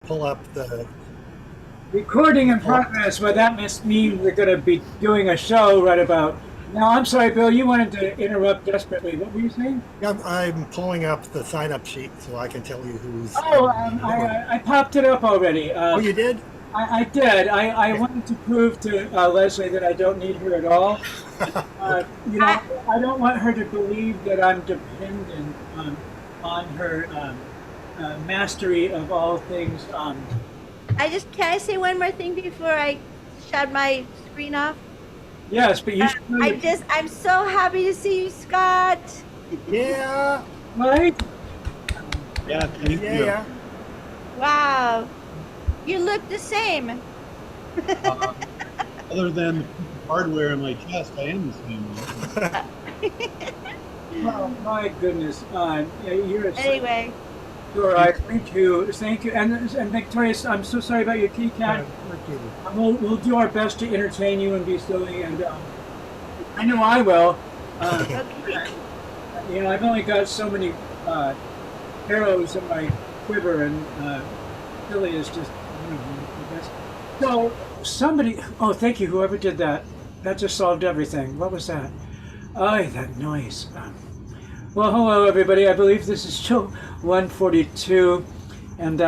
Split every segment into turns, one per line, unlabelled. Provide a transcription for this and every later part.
pull up the
Recording in
pull up.
progress, but that must mean we're going to be doing a show right about now. I'm sorry, Bill, you wanted to interrupt desperately. What were you saying?
Yeah, I'm pulling up the sign up sheet so I can tell you who's
Oh,
in the room.
I popped it up already.
Oh, you did?
I did. I
Okay.
wanted to prove to Leslie that I don't need her at all.
Okay.
You know,
I,
I don't want her to believe that I'm dependent on her mastery of all things.
can I say one more thing before I shut my screen off?
Yes, but you should know your
I'm so happy to see you, Scott.
Yeah.
right.
Yeah, thank
Yeah.
you.
Yeah.
Wow, you look the same.
Uh, Other than the piece of hardware in my chest, I am the same.
Oh my goodness, yeah, you're a
Anyway,
sure. I thank you, and Victorious. I'm so sorry about your kitty cat.
We're kidding.
We'll do our best to entertain you and be silly, and I know I will. Uh,
okay.
you know, I've only got so many arrows in my quiver, and silly is just one of them, I guess. So somebody, oh, thank you, whoever did that. That just solved everything. What was that? Oh, that noise. Well, hello everybody. I believe this is show 142, and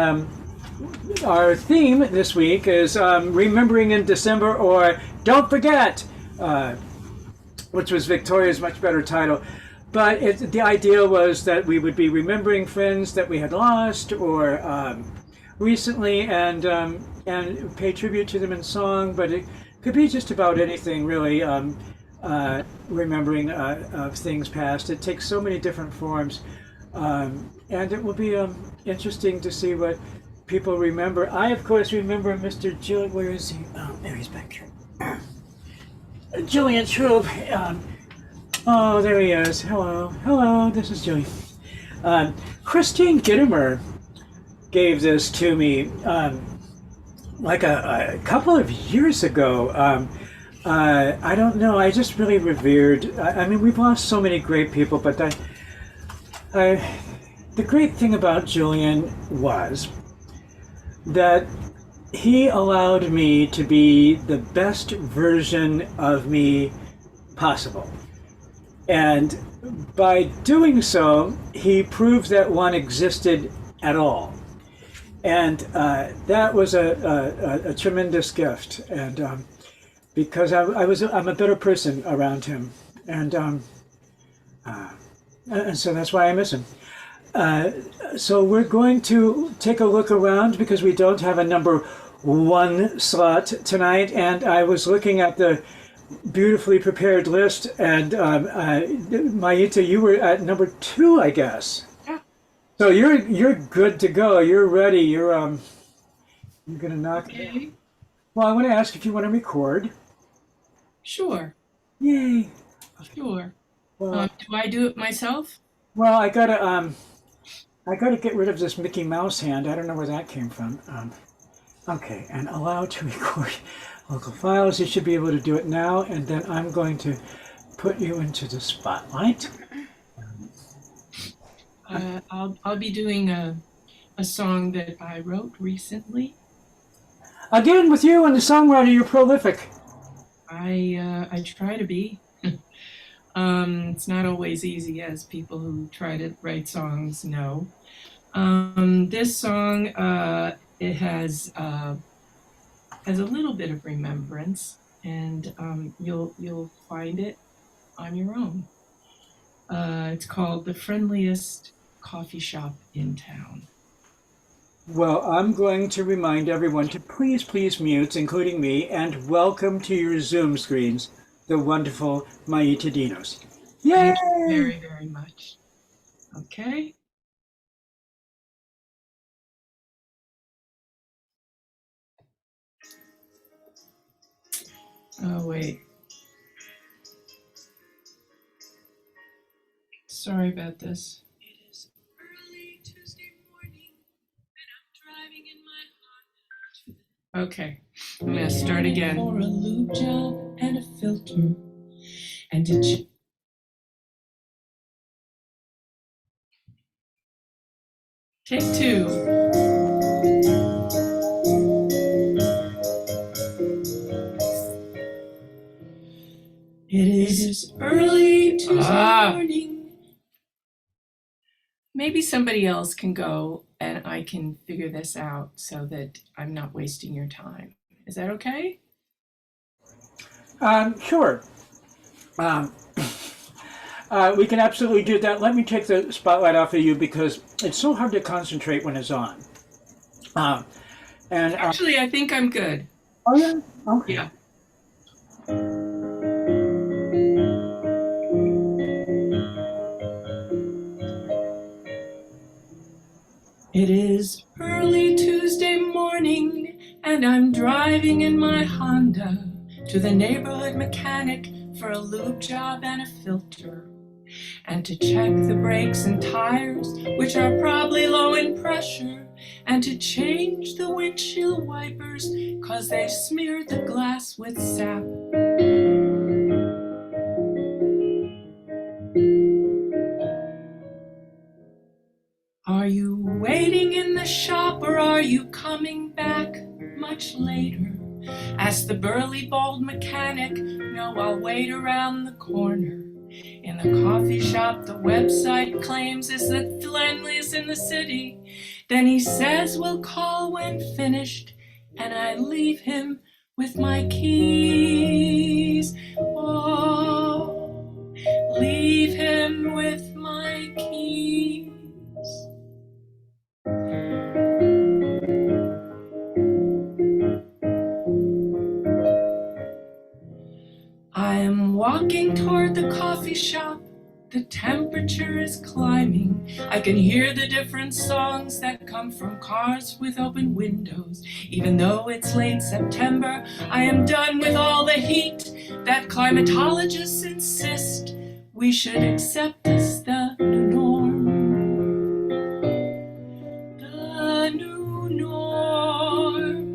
our theme this week is remembering in December or don't forget, uh, which was Victoria's much better title. But the idea was that we would be remembering friends that we had lost or recently, and pay tribute to them in song. But it could be just about anything, really. Remembering of things past. It takes so many different forms, and it will be interesting to see what people remember. I, of course, remember Mr. Julian. Where is he? Oh, there he's back here. Julian Troop. Oh, there he is. Hello, hello. This is Julian. Christine Gittimer gave this to me like a couple of years ago. I don't know. I just really revered. I mean, we've lost so many great people, but I, the great thing about Julian was that he allowed me to be the best version of me possible. And by doing so, he proved that one existed at all. And that was a tremendous gift. And because I'm a better person around him. And, and so that's why I miss him. Uh, so we're going to take a look around because we don't have a number one slot tonight. And I was looking at the beautifully prepared list, and Mayita, you were at number two, I guess.
Yeah.
So you're good to go. You're ready. You're gonna knock it out.
Okay.
Well, I want to ask if you want to record.
Sure.
Yay.
Sure.
Well,
Do I do it myself?
well, I gotta get rid of this Mickey Mouse hand. I don't know where that came from. Okay, and allow to record local files. You should be able to do it now, and then I'm going to put you into the spotlight.
I'll be doing a song that I wrote recently.
Again, with you and the songwriter, you're prolific.
I try to be. It's not always easy, as people who try to write songs know. This song it has a little bit of remembrance, and you'll find it on your own. It's called "The Friendliest Coffee Shop in Town."
Well, I'm going to remind everyone to please mute, including me, and welcome to your Zoom screens, the wonderful Maita Dinos. Yay!
Thank you very, very much. Okay. Oh, wait. Sorry about this. It is early Tuesday morning, and I'm driving in my Honda. Okay, I'm gonna start again. For a lube job and a filter, and did you? Take two. is early Tuesday morning. Maybe somebody else can go and I can figure this out so that I'm not wasting your time. Is that okay?
Sure. We can absolutely do that. Let me take the spotlight off of you because it's so hard to concentrate when it's on.
Actually, I think I'm good.
Oh yeah. Okay.
Yeah. It is early Tuesday morning, and I'm driving in my Honda to the neighborhood mechanic for a lube job and a filter, and to check the brakes and tires, which are probably low in pressure, and to change the windshield wipers, 'cause they smeared the glass with sap. Are you waiting in the shop or are you coming back much later? Asked the burly, bald mechanic. No, I'll wait around the corner. In the coffee shop the website claims is the friendliest in the city. Then he says we'll call when finished, and I leave him with my keys. Oh, leave him with my keys. I am walking toward the coffee shop. The temperature is climbing. I can hear the different songs that come from cars with open windows. Even though it's late September, I am done with all the heat that climatologists insist we should accept as the new norm. The new norm.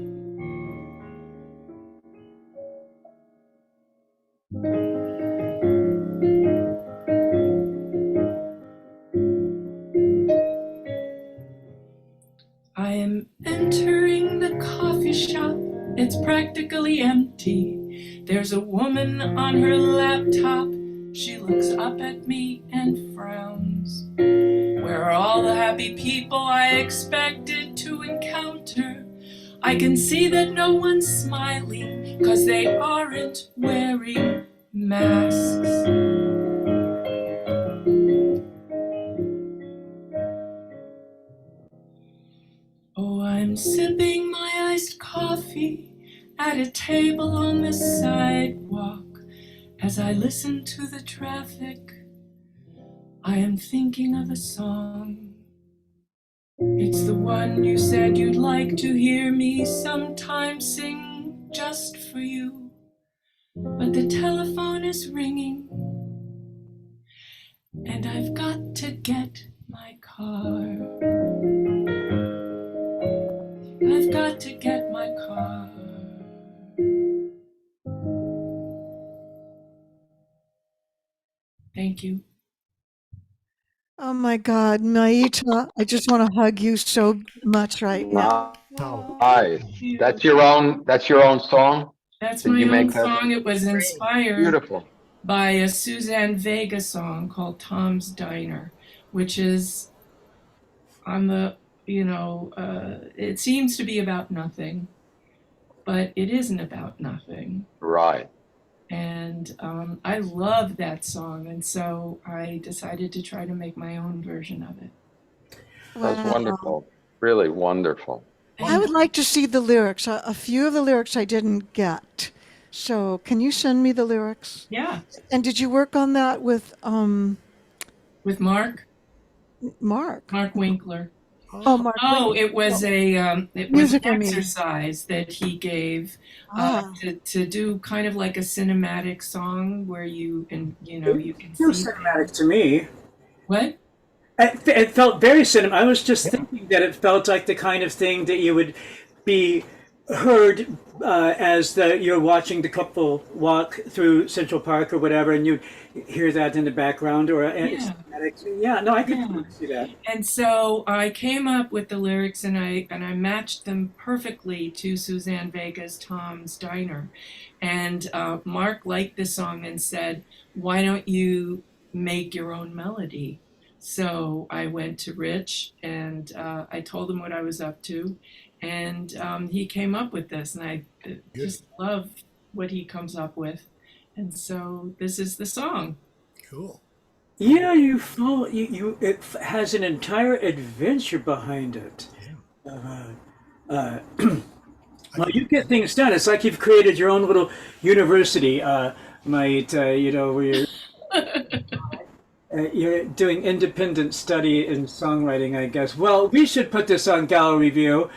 I am entering the coffee shop. It's practically empty. There's a woman on her laptop. She looks up at me and frowns. Where are all the happy people I expected to encounter? I can see that no one's smiling, 'cause they aren't wearing masks. Oh, I'm sipping my iced coffee at a table on the sidewalk. As I listen to the traffic, I am thinking of a song. It's the one you said you'd like to hear me sometime sing just for you. But the telephone is ringing, and I've got to get my car. I've got to get my car. Thank you.
Oh my God, Maita, I just want to hug you so much right now.
Oh,
Nice. That's your own song?
That's
Did
my
you make
own
that?
song. It was inspired
Beautiful.
by a Suzanne Vega song called Tom's Diner, which is on the, it seems to be about nothing, but it isn't about nothing.
Right.
And I love that song, and so I decided to try to make my own version of it.
That's
Wow.
wonderful. Really wonderful.
I would like to see the lyrics. A few of the lyrics I didn't get. So can you send me the lyrics?
Yeah,
And did you work on that with
with Mark
Mark?
Winkler.
Oh, Mark.
Oh,
Winkler.
it was an
Music, I mean.
exercise that he gave
Ah.
to do kind of like a cinematic song where you can
Feels
see
cinematic to me.
what.
It felt very cinematic. I was just thinking that it felt like the kind of thing that you would be heard as you're watching the couple walk through Central Park or whatever, and you hear that in the background, or it's
Yeah.
yeah. No, I could
Yeah.
totally see that.
And so I came up with the lyrics and I matched them perfectly to Suzanne Vega's Tom's Diner. And Mark liked the song and said, "Why don't you make your own melody?" So I went to Rich and I told him what I was up to, and he came up with this, and I
Good.
just love what he comes up with. And so this is the song.
Cool.
Yeah, you follow. It has an entire adventure behind it. Uh, uh, well, you get things done. It's like you've created your own little university. Where you're doing independent study in songwriting, I guess. Well, we should put this on Gallery View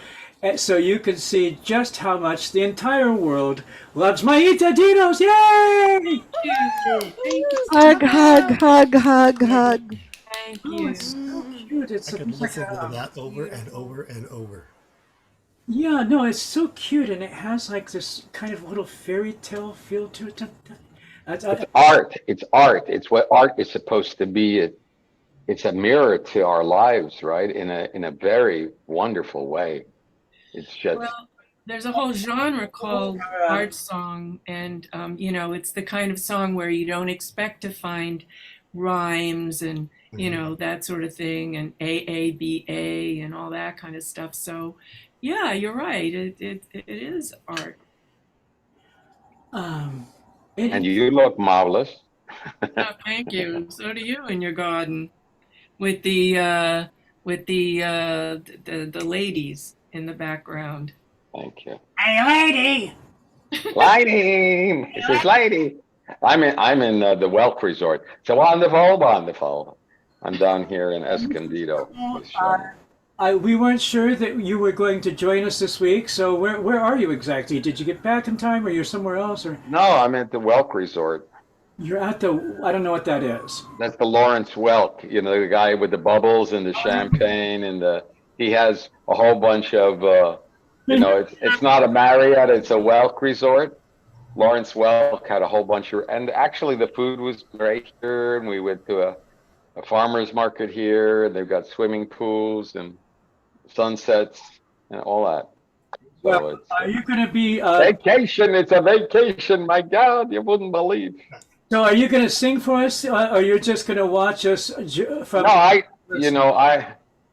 so you can see just how much the entire world loves my Itadinos. Yay!
Thank you.
Hug, hug, hug, hug, hug.
Thank
Oh,
you.
it's so cute. It's
I could
like
listen to that over and over and over.
yeah, no, it's so cute, and it has like this kind of little fairy tale feel to it.
It's art. It's art. It's what art is supposed to be. It's a mirror to our lives, right? In a very wonderful way. It's just
Well, there's a whole genre called art song, and it's the kind of song where you don't expect to find rhymes and that sort of thing, and AABA and all that kind of stuff. So, yeah, you're right. It is art.
Um,
and
it,
you look marvelous.
Oh, thank you. So do you in your garden with the ladies in the background.
Thank you.
hey, lady.
Lighting. This is lighting. I'm in the Welk Resort. It's a wonderful, wonderful. I'm down here in Escondido. This summer.
We weren't sure that you were going to join us this week, so where are you exactly? Did you get back in time, or you're somewhere else, or
No, I'm at the Welk Resort.
you're at the? I don't know what that is.
That's the Lawrence Welk, the guy with the bubbles and the champagne he has a whole bunch of, it's not a Marriott, it's a Welk Resort. Lawrence Welk had a whole bunch and actually the food was great here, and we went to a farmer's market here, and they've got swimming pools and sunsets and all that. So
Well,
it's
are you going to be?
vacation. It's a vacation. My God, you wouldn't believe.
So, are you going to sing for us, or you're just going to watch us from?
No,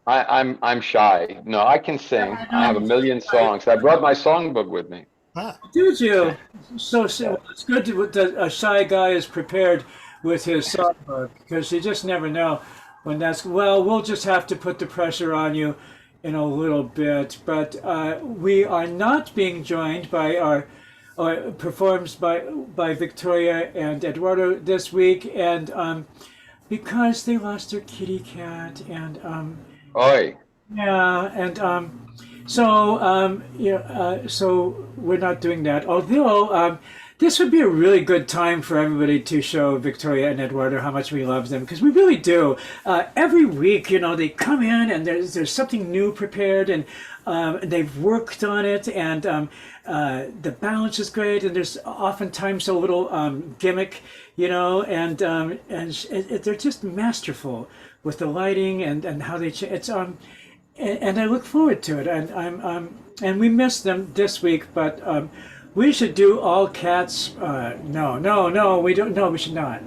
I'm shy. No, I can sing. I have a million songs. I brought my songbook with me.
Ah,
Did you? So it's good that a shy guy is prepared with his songbook, because you just never know when that's. Well, we'll just have to put the pressure on you in a little bit, but we are not being joined by our. Performed by Victoria and Eduardo this week, and because they lost their kitty cat, and
Oi.
yeah, and so we're not doing that. Although this would be a really good time for everybody to show Victoria and Eduardo how much we love them, because we really do. Every week, they come in and there's something new prepared, and they've worked on it, and the balance is great, and there's oftentimes a little gimmick, and they're just masterful with the lighting and how they it's and I look forward to it, and and we missed them this week, but we should do all cats. No, we don't. No, we should not.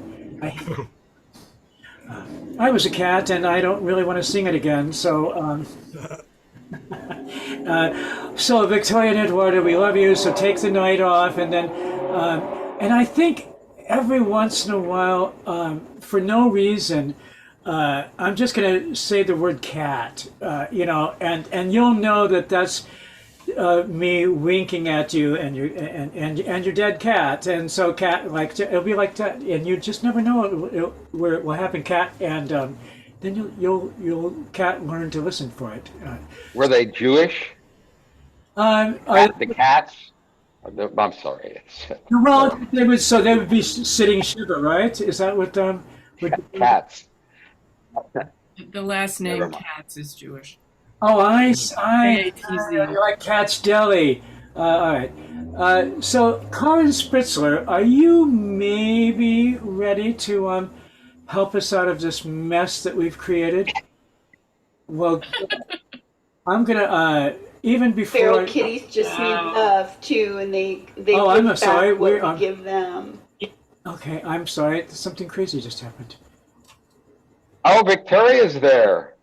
I was a cat, and I don't really want to sing it again. So, so Victoria and Eduardo, we love you. So take the night off, and then, and I think every once in a while, for no reason, I'm just gonna say the word cat, and you'll know that that's me winking at you and your dead cat, and so cat like it'll be like that, and you just never know where it will happen, cat, and then you'll cat learn to listen for it.
Were they Jewish? The cats? I'm sorry.
Well, they would be sitting Shiva, right? Is that what
Cats.
The last name
Never mind.
Katz is Jewish.
Oh, I
AATZ.
like Cat's Deli. All right. So, Karin Spritzler, are you maybe ready to help us out of this mess that we've created? Well, I'm gonna even
Feral
before.
kitties just need
Wow.
love too, and they
Oh, I'm
give
sorry.
back what we give them.
Okay. I'm sorry. Something crazy just happened.
Oh, Victoria's there.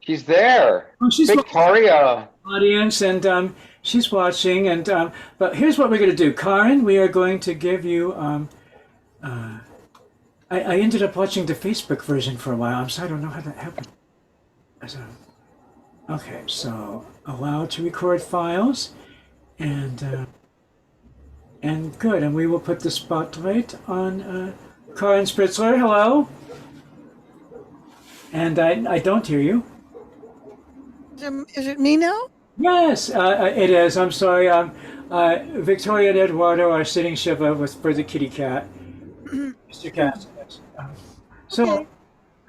She's there.
Oh, she's
Victoria.
audience, and she's watching. And but here's what we're going to do, Karen. We are going to give you. I ended up watching the Facebook version for a while. I'm sorry, I don't know how that happened. So, okay, so allow to record files, and good, and we will put the spotlight on Karen Spritzler. Hello, and I don't hear you.
Is it me now?
Yes, it is. I'm sorry. Victoria and Eduardo are sitting Shiva with for the kitty cat, Mr. Cat. So,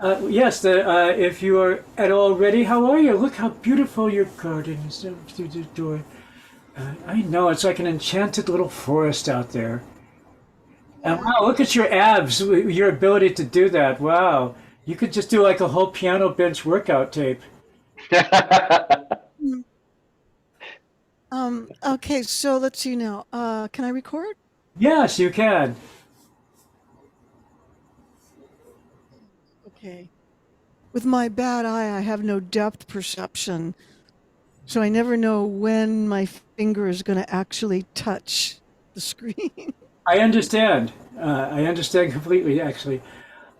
Okay.
yes, if you are at all ready, how are you? Look how beautiful your garden is through the door. I know, it's like an enchanted little forest out there. And wow, look at your abs, your ability to do that. Wow. You could just do like a whole piano bench workout tape.
Okay, so let's see now. Can I record?
Yes, you can.
Okay. With my bad eye, I have no depth perception, so I never know when my finger is going to actually touch the screen.
I understand. I understand completely, actually.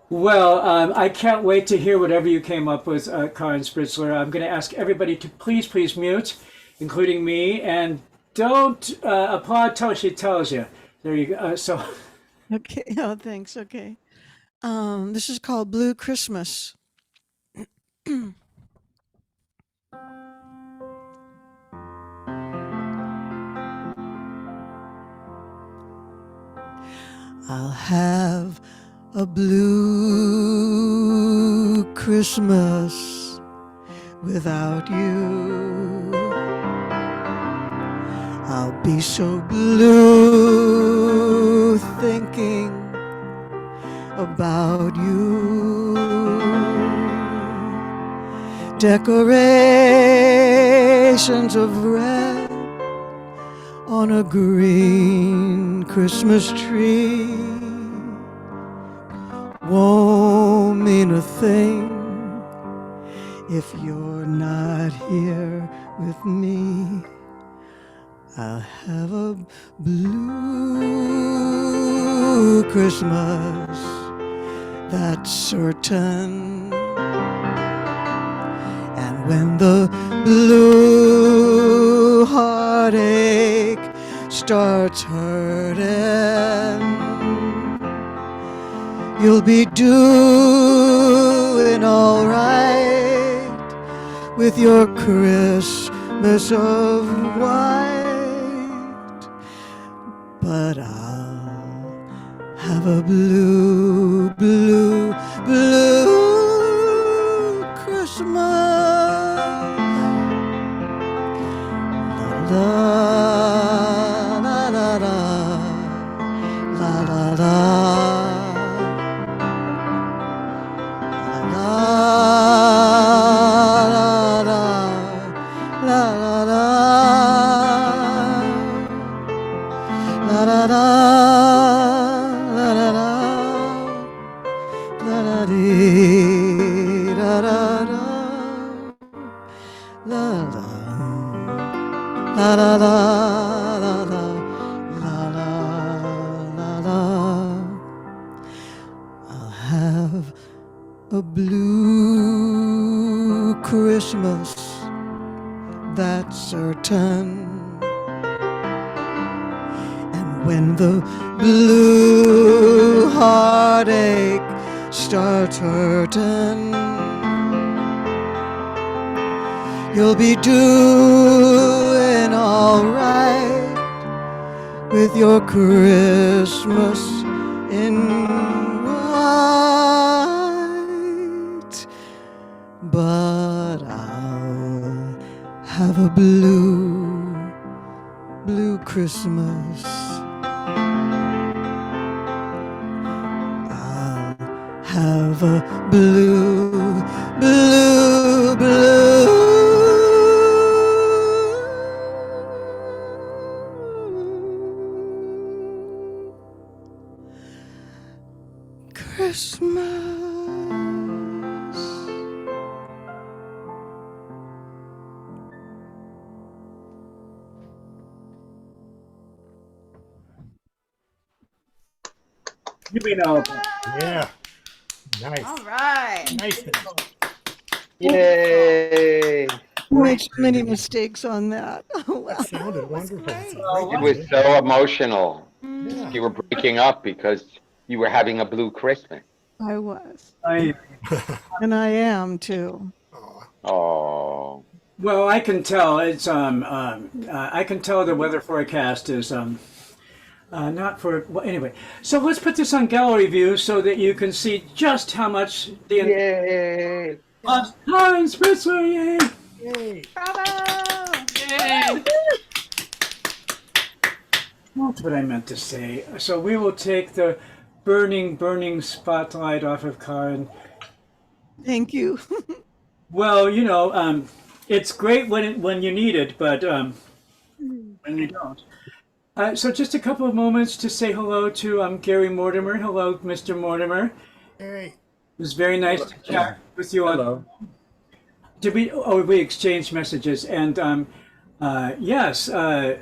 Well, I can't wait to hear whatever you came up with, Karin Spritzler. I'm going to ask everybody to please mute, including me, and don't applaud till she tells you. There you go.
Okay. Oh, thanks. Okay. This is called Blue Christmas. I'll have a blue Christmas without you. I'll be so blue thinking about you. Decorations of red on a green Christmas tree won't mean a thing if you're not here with me. I'll have a blue Christmas, that's certain. And when the blue heartache starts hurting, you'll be doing all right with your Christmas of white. But I'll have a blue Christmas. La la la la la la la la la la la la la la la la la la la dee da da da la la la la la la la la la la. I'll have a blue Christmas, that's certain. And when the blue heartache starts hurting, you'll be doing all right with your Christmas in white. But I'll have a blue Christmas. I'll have a blue, blue, blue Christmas.
You may know.
Yeah. Nice.
All right.
Nice.
Yay!
You made so many mistakes on that. Oh, wow.
That sounded wonderful. It's a
Oh,
great
It was
idea.
so emotional.
Yeah.
You were breaking up because you were having a blue Christmas.
I was.
I,
And I am too.
Aw.
Oh,
well, I can tell it's I can tell the weather forecast is not for well, anyway. So let's put this on gallery view so that you can see just how much the
yay!
Hi, Spritzer, yay!
Yay.
Bravo.
Yay!
That's what I meant to say. So we will take the burning spotlight off of Karen.
Thank you.
Well, it's great when you need it, but when you don't. So just a couple of moments to say hello to Gary Mortimer. Hello, Mr. Mortimer.
Hey.
It was very nice to chat with you.
Hello.
Did we? Oh, we exchanged messages, and yes, I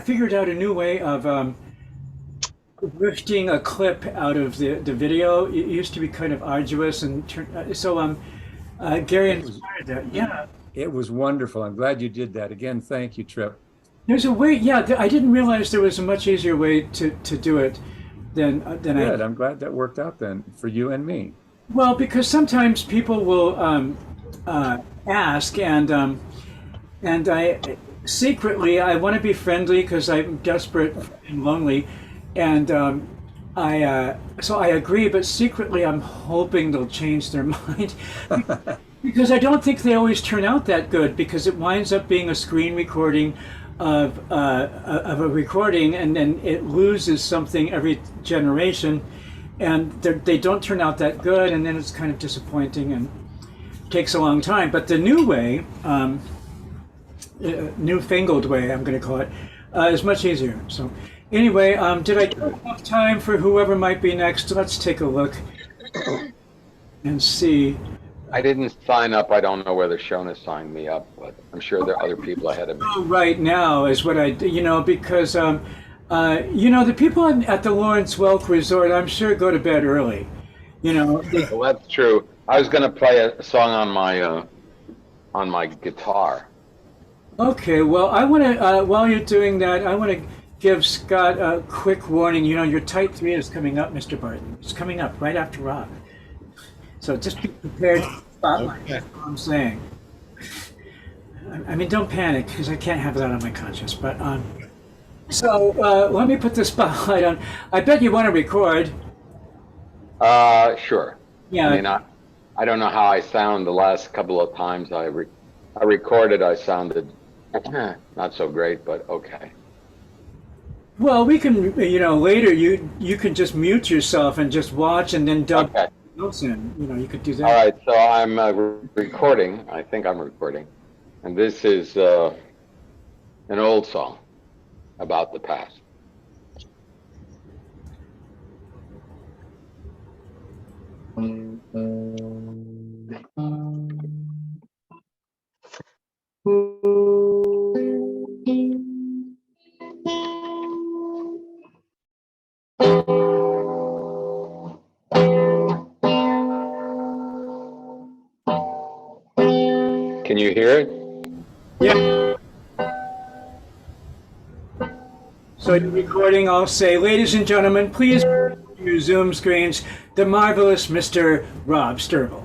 figured out a new way of lifting a clip out of the video. It used to be kind of arduous, and Gary inspired that. Yeah,
It was wonderful. I'm glad you did that. Again, thank you, Trip.
there's a way. Yeah, I didn't realize there was a much easier way to do it than
Good. I'm glad that worked out then for you and me.
Well, because sometimes people will ask, and I secretly I want to be friendly because I'm desperate and lonely, and so I agree, but secretly I'm hoping they'll change their mind because I don't think they always turn out that good because it winds up being a screen recording of a recording, and then it loses something every generation. And they don't turn out that good, and then it's kind of disappointing and takes a long time. But the new way, newfangled way, I'm going to call it, is much easier. So anyway, did I give enough time for whoever might be next? Let's take a look and see.
I didn't sign up. I don't know whether Shona signed me up, but I'm sure there are other people ahead of me.
Right now is what I, because the people at the Lawrence Welk Resort, I'm sure go to bed early.
Well, that's true. I was going to play a song on my guitar.
Okay, well, I want to, while you're doing that, I want to give Scott a quick warning. Your Type 3 is coming up, Mr. Barton. It's coming up right after Rob. So just be prepared to spotlight.
Okay.
That's what I'm saying. I mean, don't panic, because I can't have that on my conscience. But so let me put the spotlight on. I bet you want to record.
Sure.
Yeah.
I mean, I don't know how I sound the last couple of times I recorded. I sounded not so great, but okay.
Well, we can, later you can just mute yourself and just watch and then dub
Okay.
notes in. You could do that.
All right, so I'm recording. I think I'm recording. And this is an old song about the past. Can you hear it?
Yeah. So in recording, I'll say, ladies and gentlemen, please your Zoom screens, the marvelous Mr. Rob Sturble.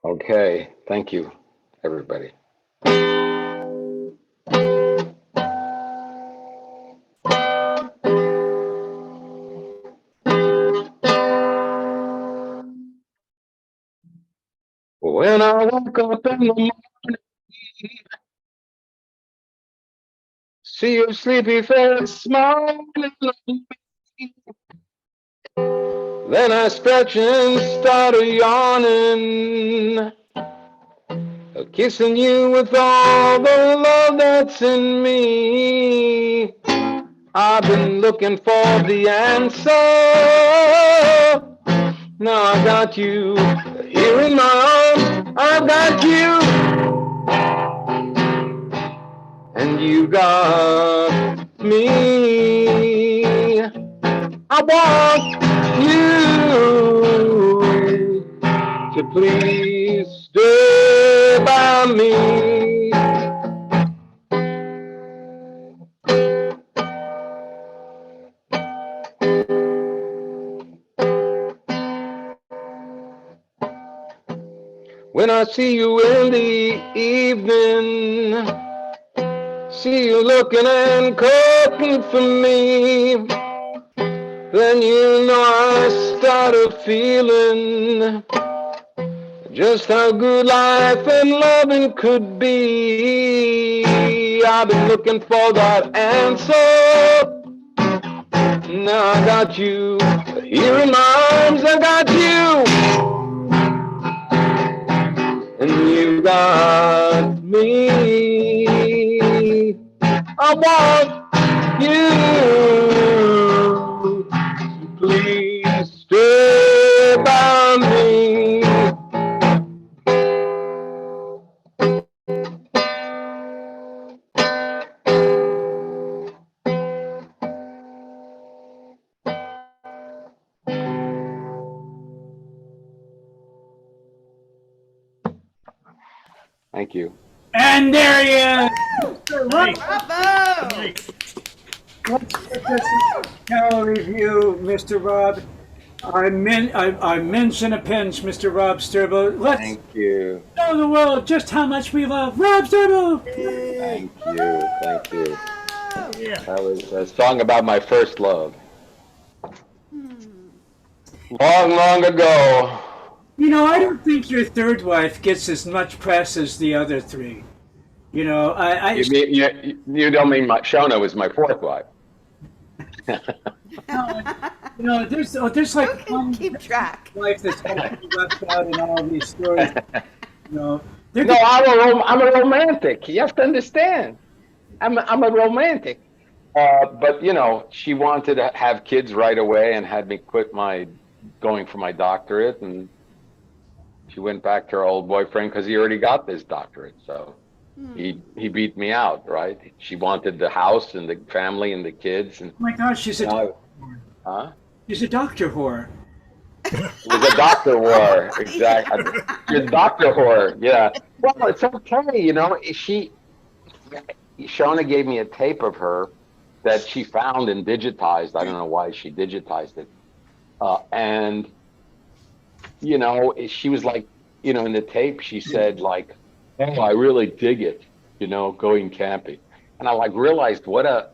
Okay, thank you, everybody. When I woke up in the morning, See your sleepy face smiling at me. Then I stretch and start yawning, kissing you with all the love that's in me. I've been looking for the answer. Now I got you here in my arms. I've got you, and you got me. I want you to please stay by me. When I see you in the evening, see you looking and cooking for me, then you know I started feeling just how good life and loving could be. I've been looking for that answer. Now I got you here in my arms. I got you, and you got me. I want you to please stay by me. Thank you.
And there he is.
Nice.
Bravo!
Nice.
Let's get this Carol review, Mr. Rob. I mention a pinch, Mr. Rob Sturbo. Let's
Thank you.
show the world just how much we love Rob Sturbo.
Thank you. Thank you.
Yeah.
That was a song about my first love. Long, long ago.
You know, I don't think your third wife gets as much press as the other three. You know,
You don't mean Shona was my fourth wife.
you know, there's like
Who can
one
keep track?
wife that's left out in all these stories. You know,
No, I'm a romantic. You have to understand. I'm a romantic. But you know, she wanted to have kids right away and had me quit going for my doctorate, and she went back to her old boyfriend because he already got this doctorate. So he beat me out, right? She wanted the house and the family and the kids, and
oh my gosh, she's a doctor whore.
It was a doctor war, exactly. A doctor whore, yeah. Well, it's okay, you know. Shona gave me a tape of her that she found and digitized. I don't know why she digitized it. And, you know, she was like, you know, in the tape, she said like, "Oh, I really dig it, you know, going camping." And I like realized what a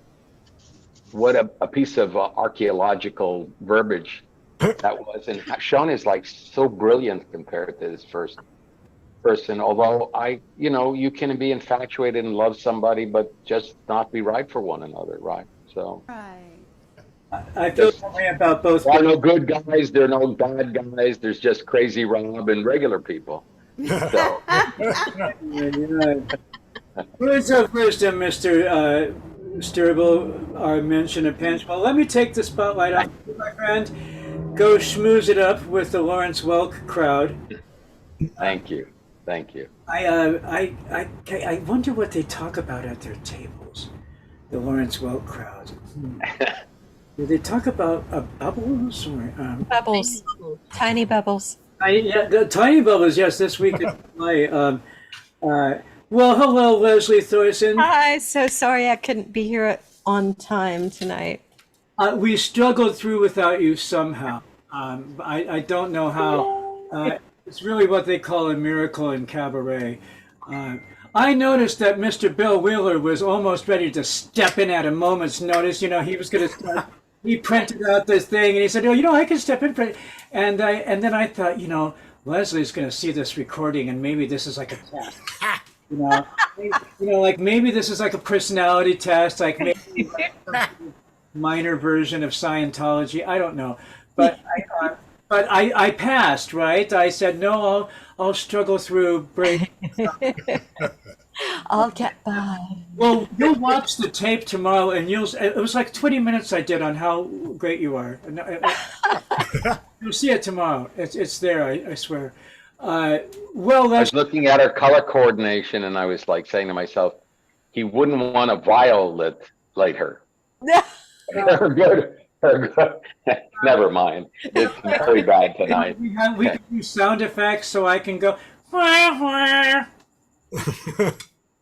piece of archaeological verbiage that was. And Sean is like so brilliant compared to his first person. Although you know, you can be infatuated and love somebody, but just not be right for one another, right? So
Right.
I feel that way about both.
there are no good guys, there are no bad guys. There's just crazy Rob and regular people. So
Words of wisdom, Mr. Sturble, are mentioned a pinch. Well, let me take the spotlight off you, my friend. Go schmooze it up with the Lawrence Welk crowd.
thank you.
I wonder what they talk about at their tables. The Lawrence Welk crowd. Do they talk about bubbles or
Bubbles, tiny bubbles.
yeah, the tiny bubbles? Yes, this week is play. Well, hello, Leslie Thorson.
Hi, so sorry I couldn't be here on time tonight.
We struggled through without you somehow. I don't know how. It's really what they call a miracle in cabaret. I noticed that Mr. Bill Wheeler was almost ready to step in at a moment's notice. You know, he was going to start. He printed out this thing and he said, "Oh, you know, I can step in for it." And then I thought, you know, Leslie's going to see this recording and maybe this is like a test. You know, like maybe this is like a personality test, like maybe like some minor version of Scientology. I don't know, but I passed, right? I said no. I'll struggle through break.
I'll get by.
Well, you'll watch the tape tomorrow, and you'll. It was like 20 minutes I did on how great you are. And you'll see it tomorrow. It's there. I swear. Well,
I
that's
was looking at her color coordination and I was like saying to myself, he wouldn't want to violate her. Her good. Never mind. It's very bad tonight.
we can use sound effects, so I can go. Wah, wah.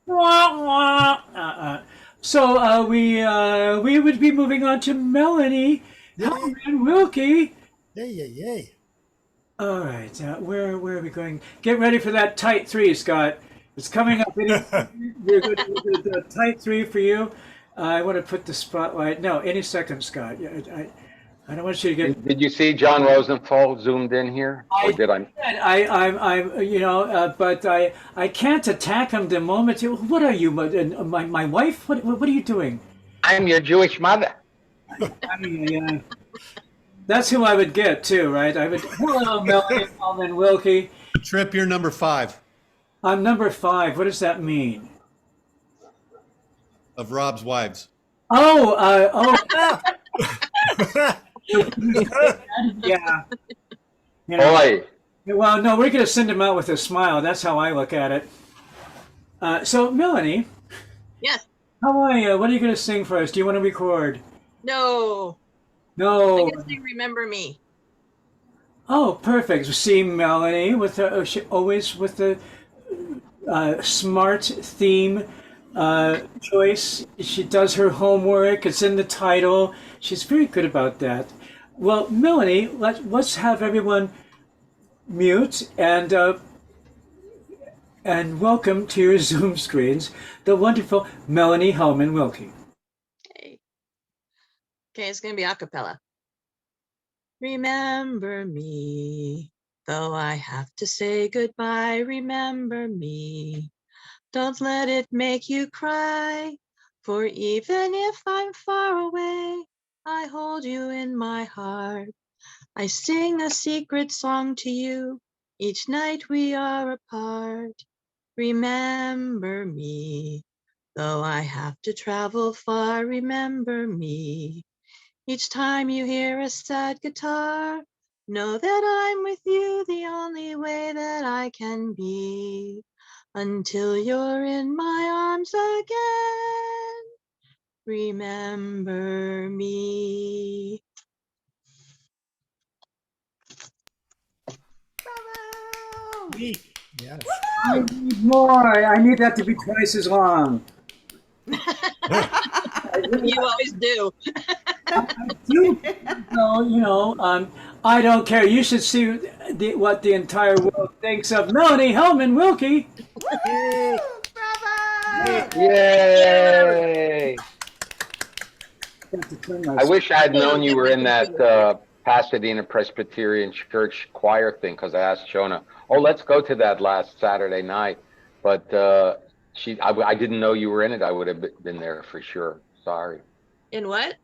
Wah, wah. So we would be moving on to Melanie Hellman Wilkie.
Yay.
All right, where are we going? Get ready for that tight three, Scott. It's coming up. We're going to do a tight three for you. I want to put the spotlight. No, any second, Scott. I don't want you to get.
Did you see John Rosenthal zoomed in here? Or did I?
But I can't attack him the moment. What are you, my wife? What are you doing?
I'm your Jewish mother.
That's who I would get too, right? I would. Hello, Melanie Hellman Wilkie.
Trip, you're number 5
I'm number 5. What does that mean?
of Rob's wives.
Yeah.
Boy.
Well, no, we're going to send him out with a smile. That's how I look at it. So, Melanie.
Yes.
How are you? What are you going to sing for us? Do you want to record?
No.
No.
I'm going to sing Remember Me.
Oh, perfect. See, Melanie, always with the smart theme choice. She does her homework. It's in the title. She's very good about that. Well, Melanie, let's have everyone mute and welcome to your Zoom screens the wonderful Melanie Hellman Wilkie.
Okay, it's going to be a cappella. Remember me, though I have to say goodbye. Remember me. Don't let it make you cry, for even if I'm far away, I hold you in my heart. I sing a secret song to you each night we are apart. Remember me, though I have to travel far. Remember me. Each time you hear a sad guitar, know that I'm with you the only way that I can be. Until you're in my arms again, remember me.
Yes.
I need more. I need that to be twice as long.
You always do.
I don't care. You should see what the entire world thinks of Melanie Hellman Wilkie.
Yay.
Yay! I wish I had known you were in that Pasadena Presbyterian Church choir thing, because I asked Shona, let's go to that last Saturday night. But I didn't know you were in it. I would have been there for sure. Sorry.
In what?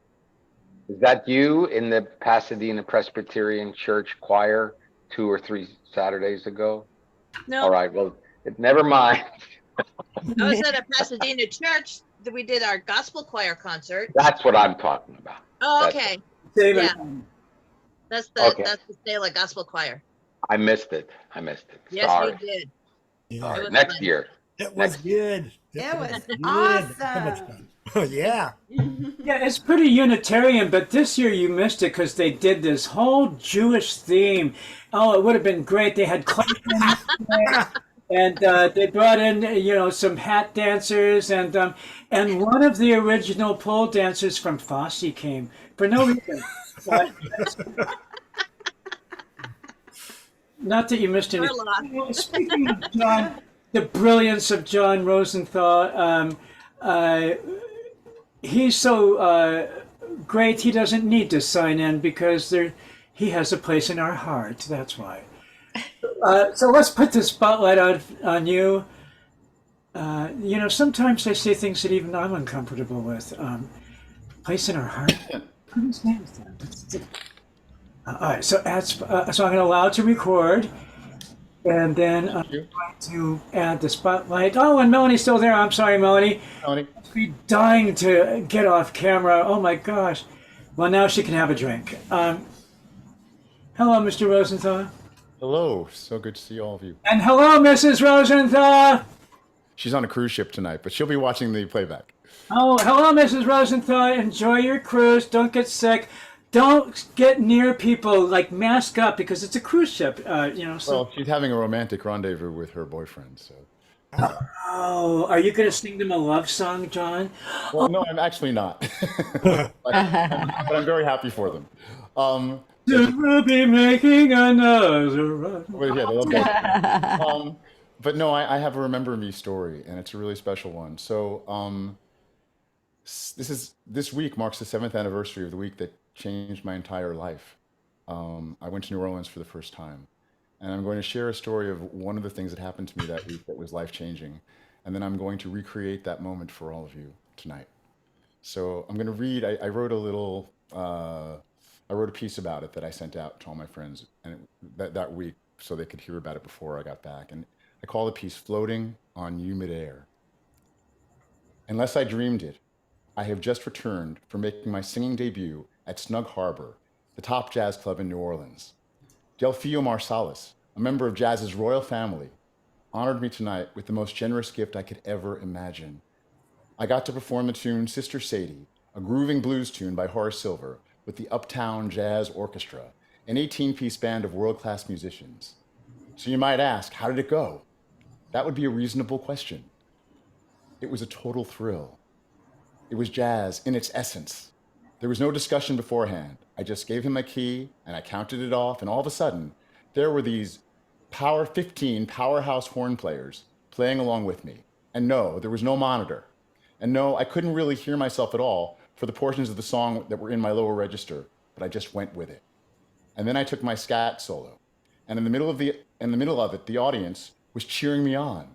Is that you in the Pasadena Presbyterian Church choir 2 or 3 Saturdays ago?
No.
All right. Well, never mind.
I was at a Pasadena church that we did our gospel choir concert.
That's what I'm talking about.
Oh, okay.
Yeah.
That's the Stella Gospel Choir.
I missed it.
Yes,
Sorry.
you did.
Sorry. Next year.
It was good.
It was
So
awesome.
much fun. Oh, yeah.
Yeah, it's pretty Unitarian, but this year you missed it because they did this whole Jewish theme. Oh, it would have been great. They had claymation, and they brought in, some hat dancers, and one of the original pole dancers from Fosse came for no reason. Not that you missed anything. Speaking of John, the brilliance of John Rosenthal. He's so great, he doesn't need to sign in because he has a place in our heart. That's why. So let's put the spotlight on you. sometimes I say things that even I'm uncomfortable with. Place in our heart. What is that? All right, so I'm going to allow it to record, and then I'm going to add the spotlight. Oh, and Melanie's still there. I'm sorry, Melanie.
Melanie.
I'd be dying to get off camera. Oh my gosh. Well, now she can have a drink. Hello, Mr. Rosenthal.
Hello. So good to see all of you.
And hello, Mrs. Rosenthal.
She's on a cruise ship tonight, but she'll be watching the playback.
Oh, hello, Mrs. Rosenthal. Enjoy your cruise. Don't get sick. Don't get near people. Like, mask up because it's a cruise ship. So.
Well, she's having a romantic rendezvous with her boyfriend, so.
Oh, are you going to sing them a love song, John?
Well, no, I'm actually not. but I'm very happy for them.
We'll be making another run.
Well, yeah, they love that. But no, I have a Remember Me story, and it's a really special one. So this week marks the 7th anniversary of the week that changed my entire life. I went to New Orleans for the first time. And I'm going to share a story of one of the things that happened to me that week that was life-changing. And then I'm going to recreate that moment for all of you tonight. So I'm going to read, I wrote a piece about it that I sent out to all my friends that week so they could hear about it before I got back. And I call the piece Floating on You Midair. Unless I dreamed it, I have just returned from making my singing debut at Snug Harbor, the top jazz club in New Orleans. Delfio Marsalis, a member of jazz's royal family, honored me tonight with the most generous gift I could ever imagine. I got to perform the tune Sister Sadie, a grooving blues tune by Horace Silver, with the Uptown Jazz Orchestra, an 18-piece band of world-class musicians. So you might ask, how did it go? That would be a reasonable question. It was a total thrill. It was jazz in its essence. There was no discussion beforehand. I just gave him my key and I counted it off, and all of a sudden, there were these 15 powerhouse horn players playing along with me. And no, there was no monitor. And no, I couldn't really hear myself at all for the portions of the song that were in my lower register, but I just went with it. And then I took my scat solo. And in the middle of it, the audience was cheering me on.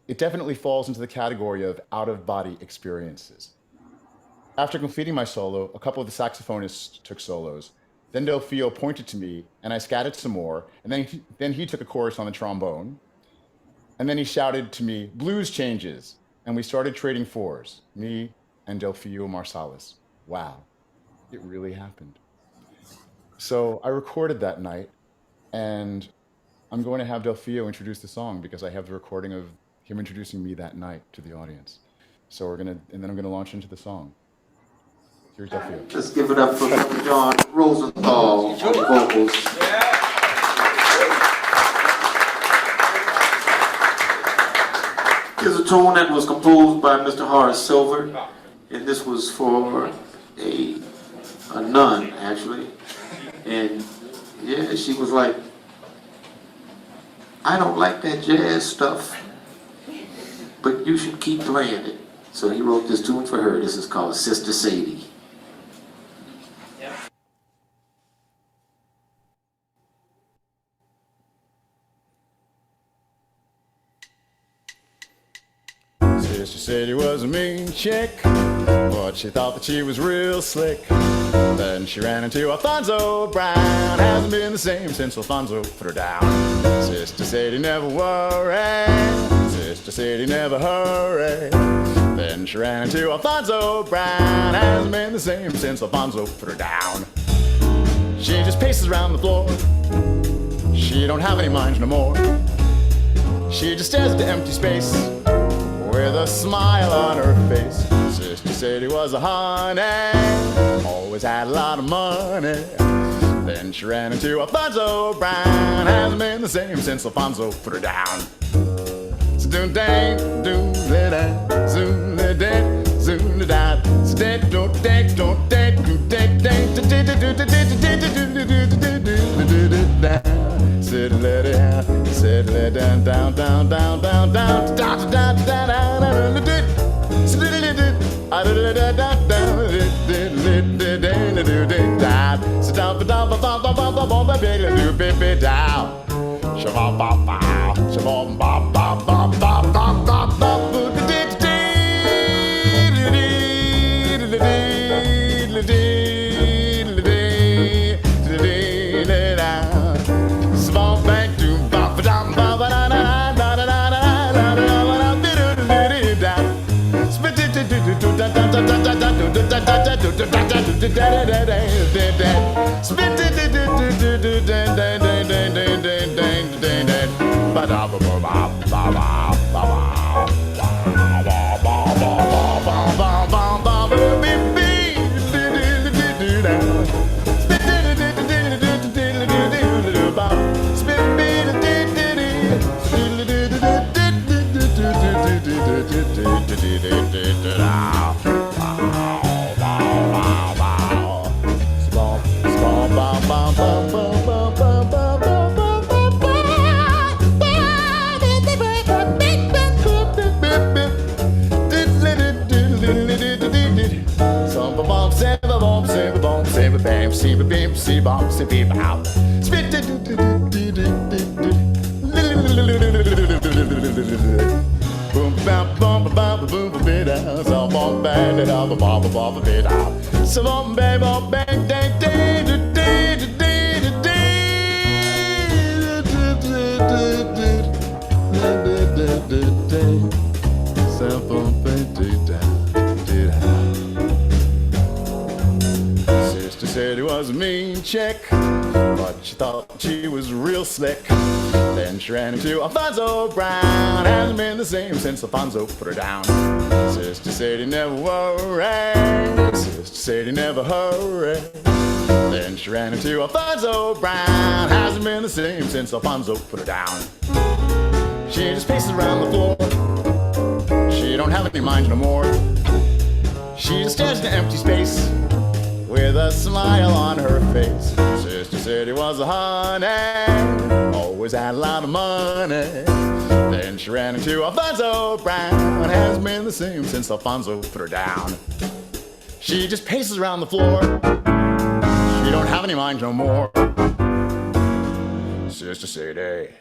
It definitely falls into the category of out-of-body experiences. After completing my solo, a couple of the saxophonists took solos. Then Delfio pointed to me, and I scattered some more, and then he took a chorus on the trombone. And then he shouted to me, "Blues changes," and we started trading fours, me and Delfio Marsalis. Wow, it really happened. So I recorded that night, and I'm going to have Delfio introduce the song because I have the recording of him introducing me that night to the audience. So and then I'm gonna launch into the song. Here's Delfio.
Let's give it up for John Rosenthal on the vocals. Here's a tune that was composed by Mr. Horace Silver, and this was for a nun, actually. And yeah, she was like, "I don't like that jazz stuff, but you should keep playing it." So he wrote this tune for her. This is called Sister Sadie.
Sister Sadie was a mean chick, but she thought that she was real slick. Then she ran into Alfonso Brown. Hasn't been the same since Alfonso put her down. Sister Sadie never worried. Sister Sadie never hurried. Then she ran into Alfonso Brown. Hasn't been the same since Alfonso put her down. She just paces around the floor. She don't have any mind no more. She just stares into empty space with a smile on her face. Sister Sadie was a honey, always had a lot of money. Then she ran into Alfonso Brown. Hasn't been the same since Alfonso put her down. So doon dang, doon da da, zoom da da, zoom da da, so da do da do da do da da da da da da da da da. Sit let it out, sit let down down down down down down down down down down down. Sit let it out, da da da da da. Sit down, down, down, down, down, down, baby, do baby down. Shabba ba ba, shabba ba ba ba ba ba ba ba. Sister said he was a mean chick, but she thought she was real slick. Then she ran into Alfonso Brown. Hasn't been the same since Alfonso put her down. Sister said he never worried. Sister said he never hurried. Then she ran into Alfonso Brown. Hasn't been the same since Alfonso put her down. She just paces around the floor. She don't have any mind no more. She just stares into empty space with a smile on her face. Sister said he was a honey, always had a lot of money. Then she ran into Alfonso Brown. Hasn't been the same since Alfonso put her down. She just paces around the floor. She don't have any mind no more. Sister Sadie.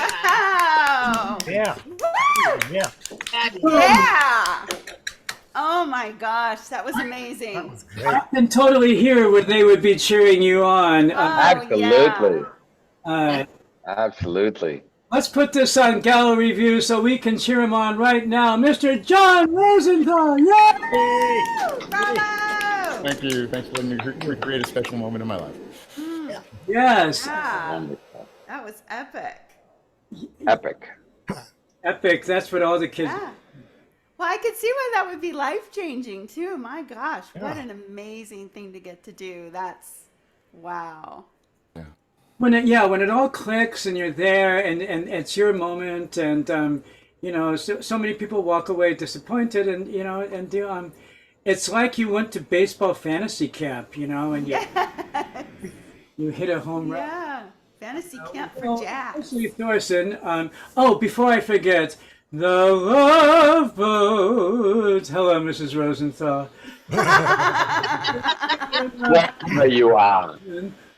Wow.
Yeah. Yeah.
Yeah. Oh my gosh, that was amazing.
That was great.
I can totally hear where they would be cheering you on.
Absolutely.
Uh,
Absolutely.
let's put this on gallery view so we can cheer him on right now. Mr. John Rosenthal. Yay!
Bravo!
Thank you. Thanks for letting me recreate a special moment in my life.
Yes.
Yeah,
Wonderful.
that was epic.
Epic.
Epic. That's what all the kids.
Yeah. Well, I could see why that would be life-changing too. My gosh, what an amazing thing to get to do. That's wow.
When it all clicks and you're there and it's your moment and so many people walk away disappointed and it's like you went to baseball fantasy camp and you hit a home run.
Yeah, fantasy camp for Jack.
Leslie Thorson. Before I forget, the Love Boat. Hello, Mrs. Rosenthal.
There you are.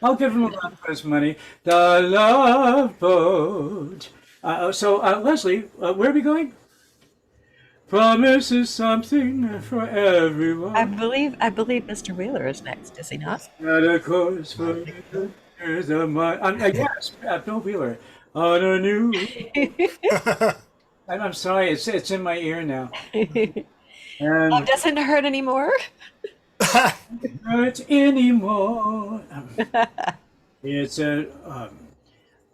I'll give him a lot for his money. The Love Boat. Leslie, where are we going? Promise is something for everyone.
I believe Mr. Wheeler is next, is he not?
And of course, for years of my... yes, Bill Wheeler. On a new... I'm sorry, it's in my ear now. And
Doesn't it hurt anymore?
hurt anymore. It's a,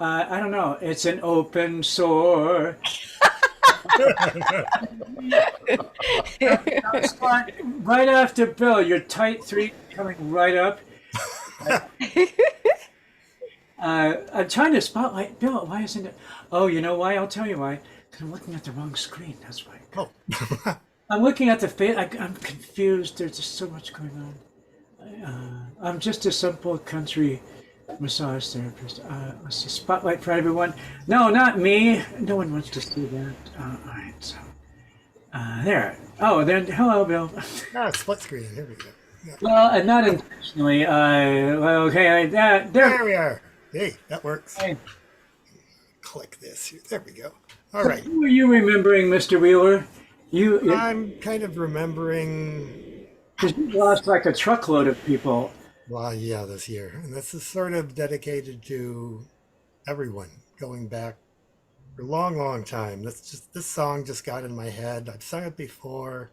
I don't know. It's an open sore. Right after Bill, your tight three coming right up. I'm trying to spotlight Bill. Why isn't it? Oh, you know why? I'll tell you why. Because I'm looking at the wrong screen. That's why.
Oh.
I'm looking at the face. I'm confused. There's just so much going on. I'm just a simple country massage therapist. Let's see, spotlight for everyone. No, not me. No one wants to see that. All right, so there. Oh, then hello, Bill.
Split screen. Here we go. Yeah.
Well, not intentionally. Okay,
there we are. Hey, that works.
Hey.
Click this here. There we go. All right.
Who are you remembering, Mr. Wheeler?
I'm kind of remembering.
Because you lost like a truckload of people.
Well, yeah, this year. And this is sort of dedicated to everyone going back for a long, long time. This song just got in my head. I've sung it before.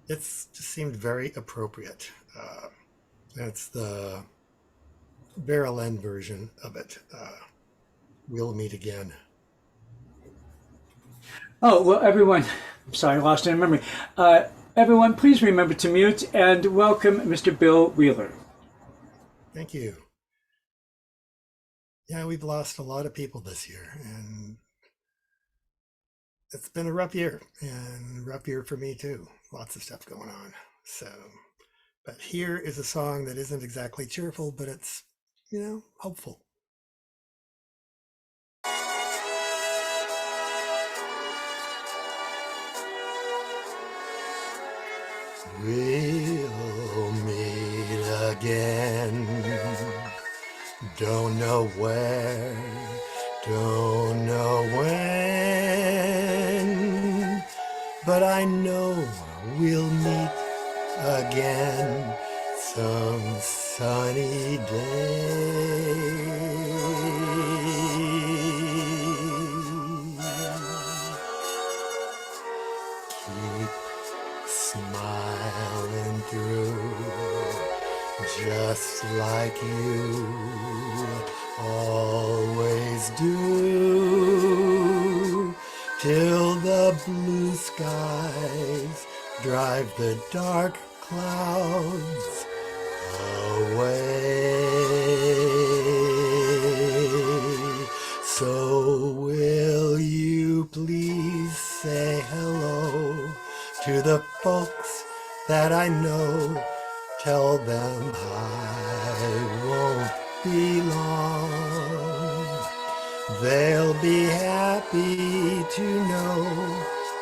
It's just seemed very appropriate. That's the barrel end version of it. We'll meet again.
Oh, well, everyone, I'm sorry, I lost it in memory. Everyone, please remember to mute and welcome Mr. Bill Wheeler.
Thank you. Yeah, we've lost a lot of people this year, and it's been a rough year, and a rough year for me too. Lots of stuff going on. So, but here is a song that isn't exactly cheerful, but it's, hopeful. We'll meet again. Don't know where, don't know when, but I know we'll meet again some sunny day. Keep smiling through, just like you always do, till the blue skies drive the dark clouds away. So will you please say hello to the folks that I know? Tell them I won't be long. They'll be happy to know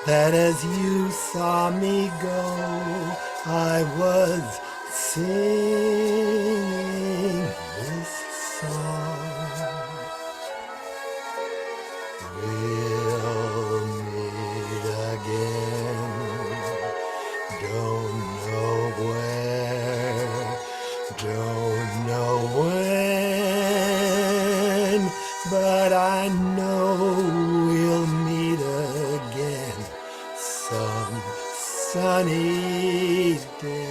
that as you saw me go, I was singing this song. We'll meet again. Don't know where, don't know when, but I know we'll meet again some sunny day.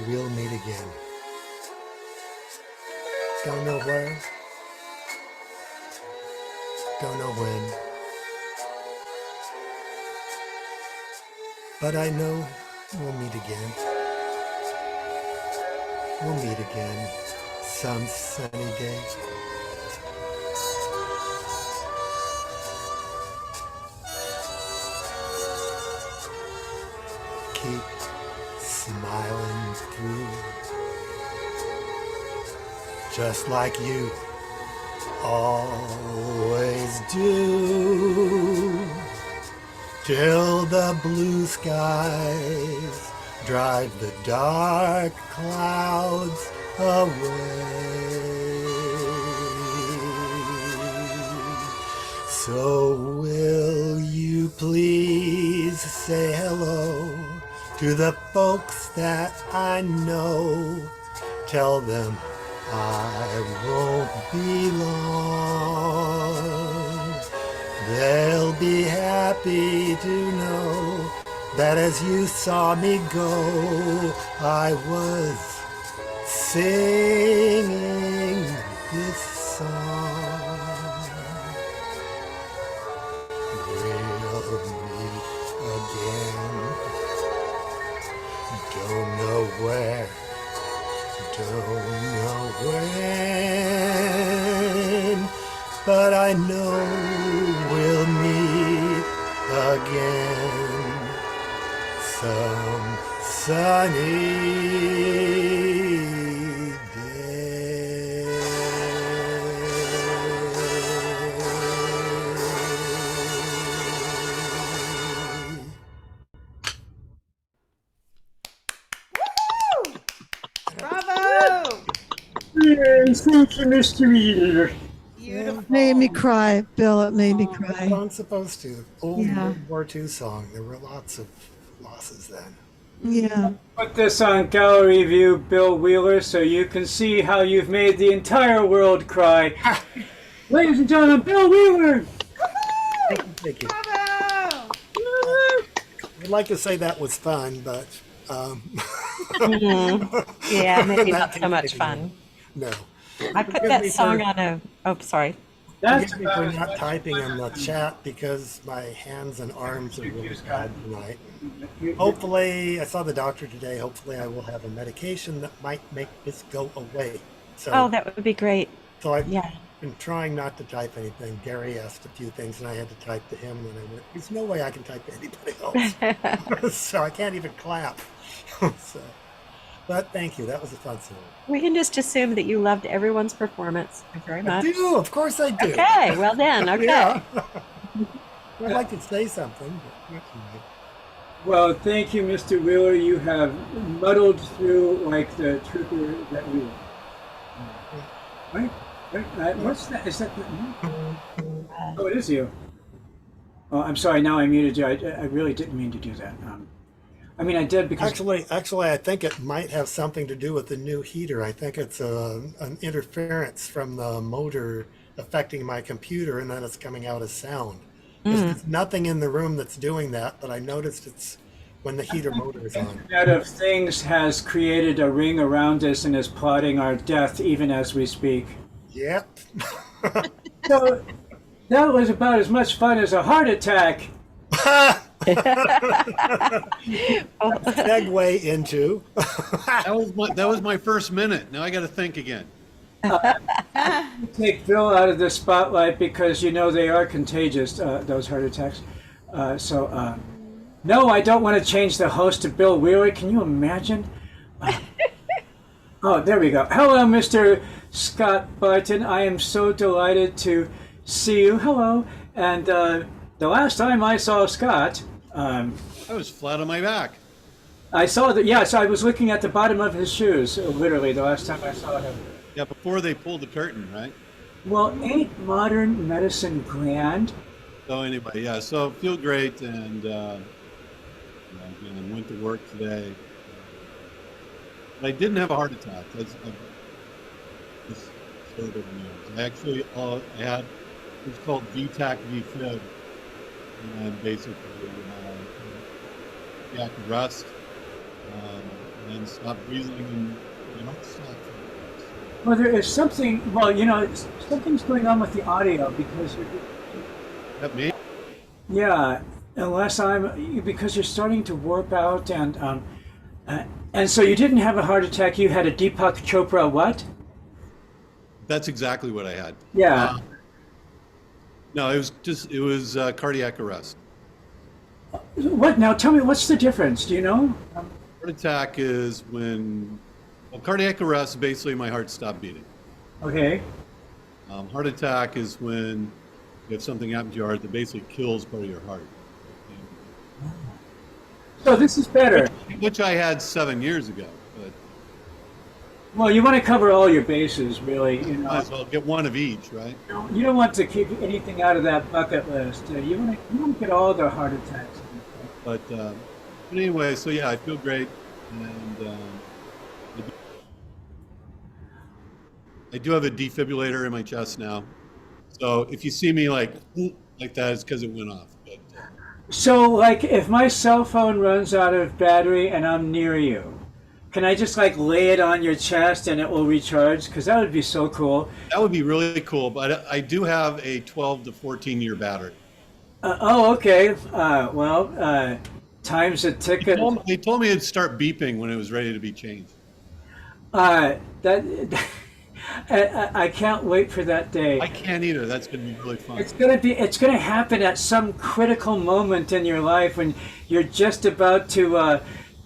We'll meet again. Don't know where, don't know when, but I know we'll meet again. We'll meet again some sunny day. Keep smiling through, just like you always do, till the blue skies drive the dark clouds away. So will you please say hello to the folks that I know? Tell them I won't be long. They'll be happy to know that as you saw me go, I was singing this song. We'll meet again. Don't know where, don't know when, but I know we'll meet again some sunny day.
Bravo!
Yes, thank you, Mr. Wheeler.
Beautiful.
It made me cry, Bill. It made me
The
cry.
song's supposed to. Old
Yeah.
World War II song. There were lots of losses then.
Yeah.
Put this on gallery view, Bill Wheeler, so you can see how you've made the entire world cry. Ladies and gentlemen, Bill Wheeler!
Thank you.
Bravo!
I'd like to say that was fun, but
Yeah, maybe
that
not so
takes
much
taking
fun.
No.
I put
Forgive
that
me
song
for-
on a. Oh, sorry.
Forgive me for not typing in the chat because my hands and arms are really bad tonight. Hopefully, I saw the doctor today. Hopefully, I will have a medication that might make this go away. So,
Oh, that would be great.
so I've
Yeah.
been trying not to type anything. Gary asked a few things, and I had to type to him. And then I went, "There's no way I can type to anybody else." So I can't even clap. So, but thank you. That was a fun song.
We can just assume that you loved everyone's performance very
I
much.
do. Of course, I do.
Okay, well then, okay.
Yeah. I'd like to say something, but not tonight.
Well, thank you, Mr. Wheeler. You have muddled through like the trooper that you were. Right? What's that? Is that? Oh, it is you. Oh, I'm sorry. Now I muted you. I really didn't mean to do that. I mean, I did because
Actually, I think it might have something to do with the new heater. I think it's an interference from the motor affecting my computer, and then it's coming out as sound. There's nothing in the room that's doing that, but I noticed it's when the heater motor is on.
Internet of Things has created a ring around us and is plotting our death even as we speak.
Yep.
So that was about as much fun as a heart attack.
Segue into.
That was my first minute. Now I got to think again.
Take Bill out of the spotlight because you know they are contagious, those heart attacks. No, I don't want to change the host to Bill Wheeler. Can you imagine? Oh, there we go. Hello, Mr. Scott Barton. I am so delighted to see you. Hello. And the last time I saw Scott,
I was flat on my back.
I saw that. Yes, I was looking at the bottom of his shoes. Literally, the last time I saw him.
Yeah, before they pulled the curtain, right?
Well, ain't modern medicine grand?
So anyway, yeah. So feel great, and again, I went to work today. But I didn't have a heart attack. That's just sort of news. I actually I had what's called VTAC VFib, and basically cardiac arrest, and stop breathing, and I don't stop.
Well, there is something. Well, you know, something's going on with the audio because.
That me?
Yeah, unless because you're starting to warp out, and so you didn't have a heart attack. You had a Deepak Chopra what?
That's exactly what I had.
Yeah.
No, it was cardiac arrest.
What now? Tell me, what's the difference? Do you know?
Heart attack is when, well, cardiac arrest, basically my heart stopped beating.
Okay.
Heart attack is when you have something happen to your heart that basically kills part of your heart.
So this is better.
Which I had 7 years ago. But
Well, you want to cover all your bases, really. You know,
might as well get one of each, right?
you don't want to keep anything out of that bucket list. You want to get all the heart attacks.
But anyway, so yeah, I feel great, and I do have a defibrillator in my chest now. So if you see me like that, it's because it went off. But,
So, like, if my cell phone runs out of battery and I'm near you, can I just like lay it on your chest and it will recharge? Because that would be so cool.
that would be really cool. But I do have a 12 to 14 year battery.
Okay. Time's a ticket.
They told me it'd start beeping when it was ready to be changed.
I can't wait for that day.
I can't either. That's going to be really fun.
It's gonna happen at some critical moment in your life when you're just about to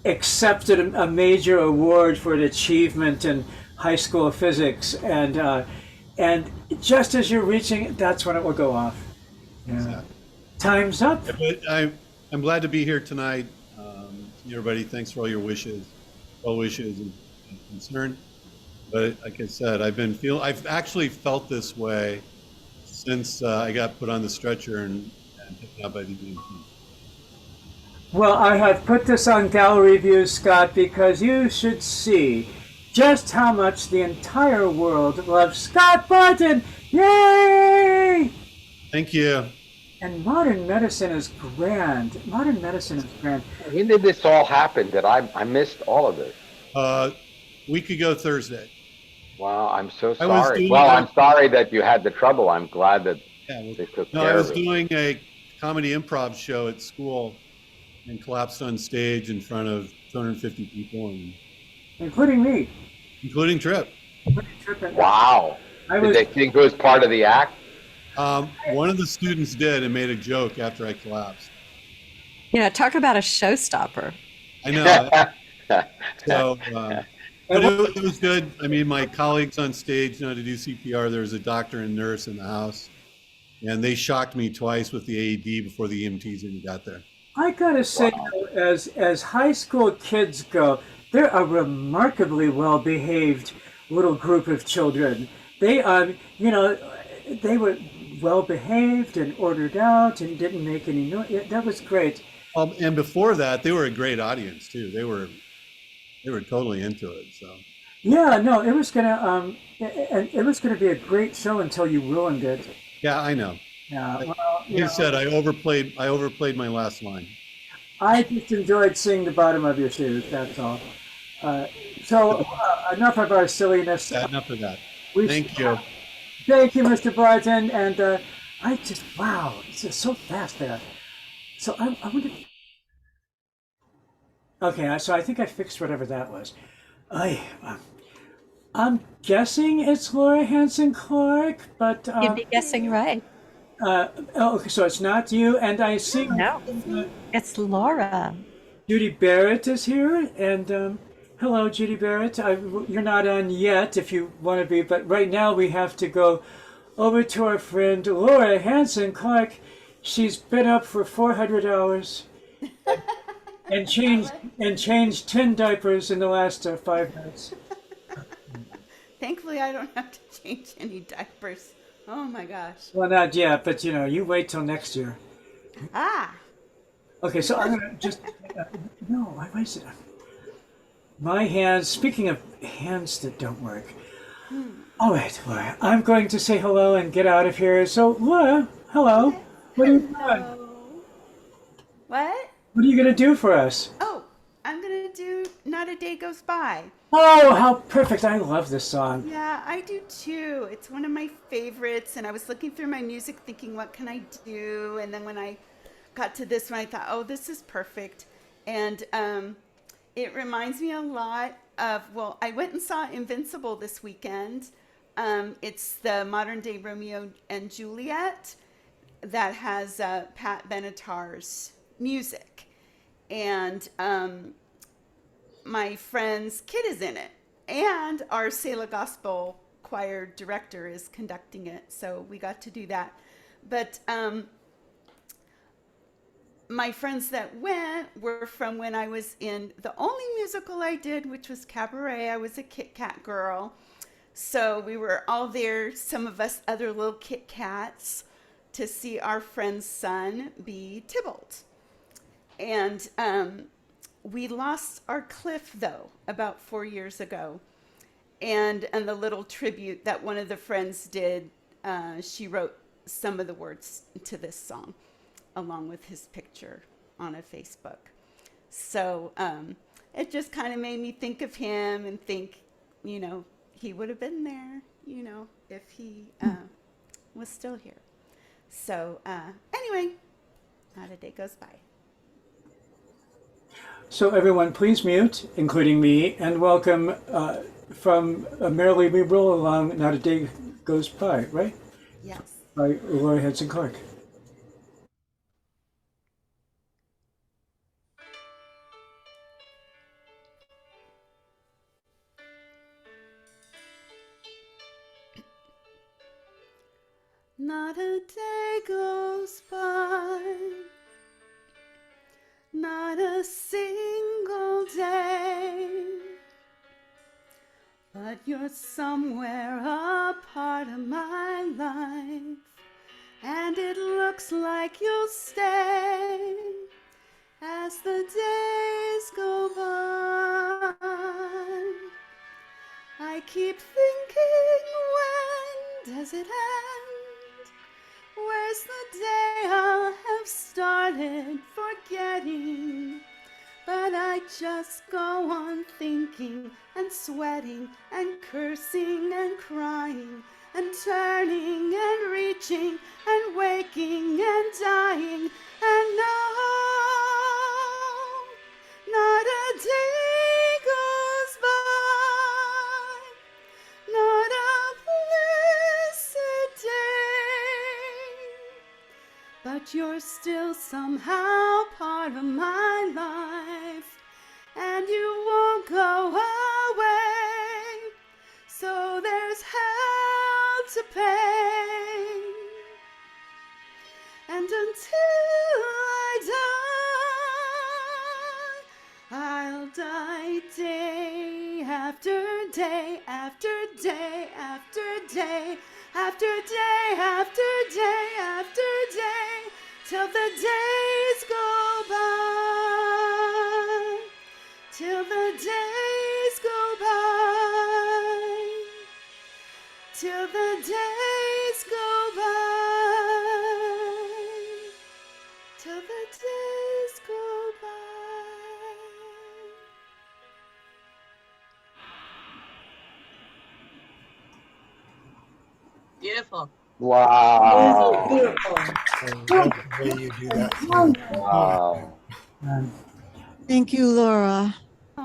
accept a major award for an achievement in high school physics, and just as you're reaching it, that's when it will go off. Yeah.
Exactly.
Time's up.
Yeah, but I'm glad to be here tonight. Everybody, thanks for all your wishes, and concern. But like I said, I've actually felt this way since I got put on the stretcher and taken out by the EMT.
Well, I have put this on gallery view, Scott, because you should see just how much the entire world loves Scott Barton. Yay!
Thank you.
And modern medicine is grand. Modern medicine is grand.
When did this all happen? That I missed all of this?
Week ago Thursday.
Wow, I'm so
I was
sorry.
doing.
Well, I'm sorry that you had the trouble. I'm glad that they took
No, I
care
was
of it.
doing a comedy improv show at school and collapsed on stage in front of 250 people, and
Including me.
including Trip.
Wow. Did they think it was part of the act?
One of the students did and made a joke after I collapsed.
Yeah, talk about a showstopper.
I know. So, but it was good. I mean, my colleagues on stage know how to do CPR. There was a doctor and nurse in the house, and they shocked me twice with the AED before the EMTs even got there.
I gotta say, though, as high school kids go, they're a remarkably well behaved little group of children. They, they were well behaved and ordered out and didn't make any noise. That was great.
And before that, they were a great audience too. They were totally into it. So
Yeah, no, it was gonna be a great show until you ruined it.
yeah, I know.
Yeah, well,
Like you said, I overplayed my last line.
I just enjoyed seeing the bottom of your shoes. That's all. So enough of our silliness.
Yeah, enough of that.
We-
Thank you.
Thank you, Mr. Barton. And wow, it's just so fast there. So I wonder. Okay, so I think I fixed whatever that was. I'm guessing it's Laura Hansen Clark, but
You'd be guessing right.
okay, so it's not you. And I see
No, it's Laura.
Judy Barrett is here, and hello, Judy Barrett. You're not on yet, if you want to be, but right now we have to go over to our friend Laura Hansen Clark. She's been up for 400 hours and changed 10 diapers in the last 5 minutes.
Thankfully, I don't have to change any diapers. Oh my gosh.
Well, not yet, but you wait till next year.
Ah.
Okay, so I'm gonna just no, I wasted my hands. Speaking of hands that don't work. All right, Laura, I'm going to say hello and get out of here. So, Laura, hello. What are you doing?
What?
What are you gonna do for us?
Oh, I'm gonna do Not a Day Goes By.
Oh, how perfect! I love this song.
Yeah, I do too. It's one of my favorites, and I was looking through my music thinking, what can I do? And then when I got to this one, I thought, oh, this is perfect. And it reminds me a lot of, well, I went and saw Invincible this weekend. It's the modern day Romeo and Juliet that has Pat Benatar's music. And my friend's kid is in it, and our Selah Gospel choir director is conducting it, so we got to do that. But my friends that went were from when I was in the only musical I did, which was Cabaret. I was a Kit Kat girl, so we were all there, some of us other little Kit Kats, to see our friend's son be Tybalt. And we lost our Cliff, though, about 4 years ago. And the little tribute that one of the friends did, she wrote some of the words to this song, along with his picture on a Facebook. So it just kind of made me think of him and think, he would have been there, if he was still here. So anyway, Not a Day Goes By.
So everyone, please mute, including me, and welcome from Merrily We Roll Along, Not a Day Goes By, right?
Yes.
By Laura Hansen Clark.
Not a day goes by, not a single day, but you're somewhere a part of my life, and it looks like you'll stay. as the days go by. I keep thinking, when does it end? Where's the day I'll have started forgetting? But I just go on thinking and sweating and cursing and crying and turning and reaching and waking and dying, and no, not a day goes by, not a blessed day, but you're still somehow part of my life, and you won't go away, so there's hell to pay. And until I die, I'll die day after day after day after day after day after day after day, till the days go by, till the days go by, till the days go by, till the days go by.
Beautiful.
Wow.
Beautiful.
I love the way you do that, Sue.
Wow.
Thank you, Laura.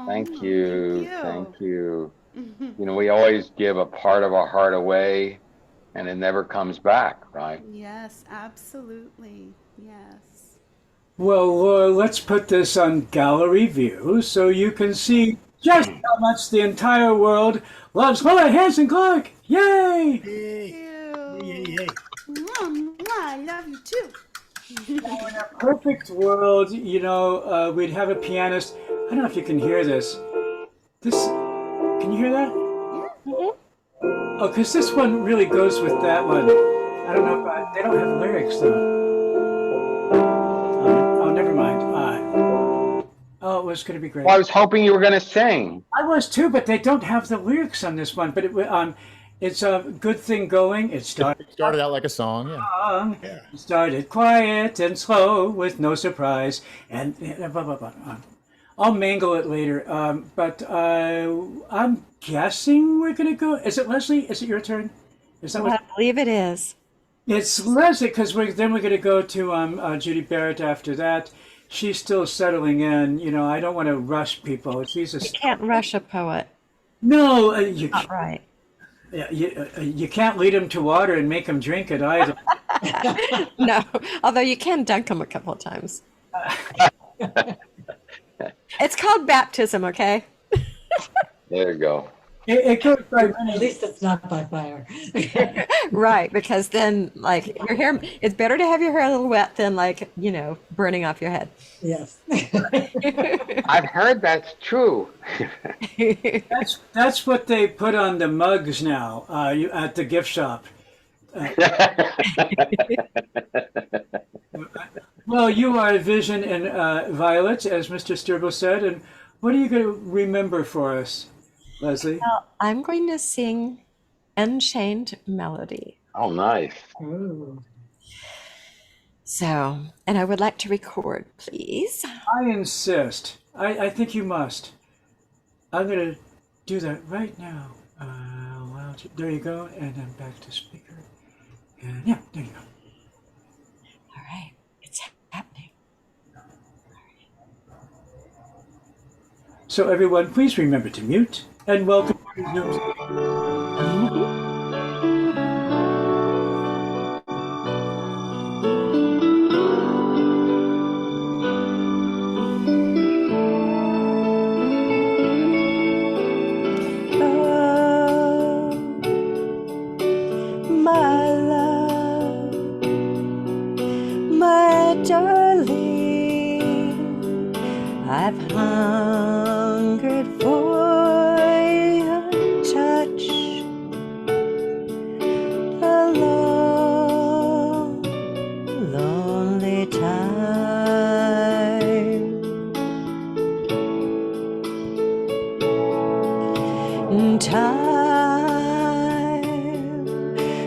Thank
Oh,
you.
thank
Thank
you.
you. You know, we always give a part of our heart away and it never comes back, right?
Yes, absolutely. Yes.
Well, Laura, let's put this on gallery view so you can see just how much the entire world loves Laura Hanson Clark. Yay!
Yay.
Thank
Yay, yay,
you.
yay.
Mwah, mwah, I love you too.
Perfect world, we'd have a pianist. I don't know if you can hear this. Can you hear that? Oh, because this one really goes with that one. I don't know if they don't have lyrics though. Oh, never mind. Oh, it was going to be great.
Well, I was hoping you were going to sing.
I was too, but they don't have the lyrics on this one. But it's a good thing going. It started.
It started out like a song, yeah.
Yeah.
It started quiet and slow with no surprise, and blah, blah, blah. I'll mangle it later. But I'm guessing we're going to go. Is it Leslie? Is it your turn? Is that
I
what?
believe it is.
It's Leslie, because then we're going to go to Judy Barrett after that. She's still settling in. I don't want to rush people. She's a
You can't rush a poet.
no. You
Not right.
yeah, you can't lead them to water and make them drink it either.
No, although you can dunk them a couple of times. It's called baptism, okay?
There you go.
It goes by
At least it's not by fire.
Right, because then, like, your hair, it's better to have your hair a little wet than, like, burning off your head.
Yes.
I've heard that's true.
That's what they put on the mugs now at the gift shop. Well, you are Vision and Violet, as Mr. Sturbo said. And what are you going to remember for us, Leslie?
Well, I'm going to sing Unchained Melody.
Oh, nice.
Ooh.
So, and I would like to record, please.
I insist. I think you must. I'm going to do that right now. There you go. And then back to speaker. And yeah, there you go.
All right, it's happening.
So everyone, please remember to mute and welcome to Zoom.
Oh, my love, my darling, I've hungered for your touch a long, lonely time.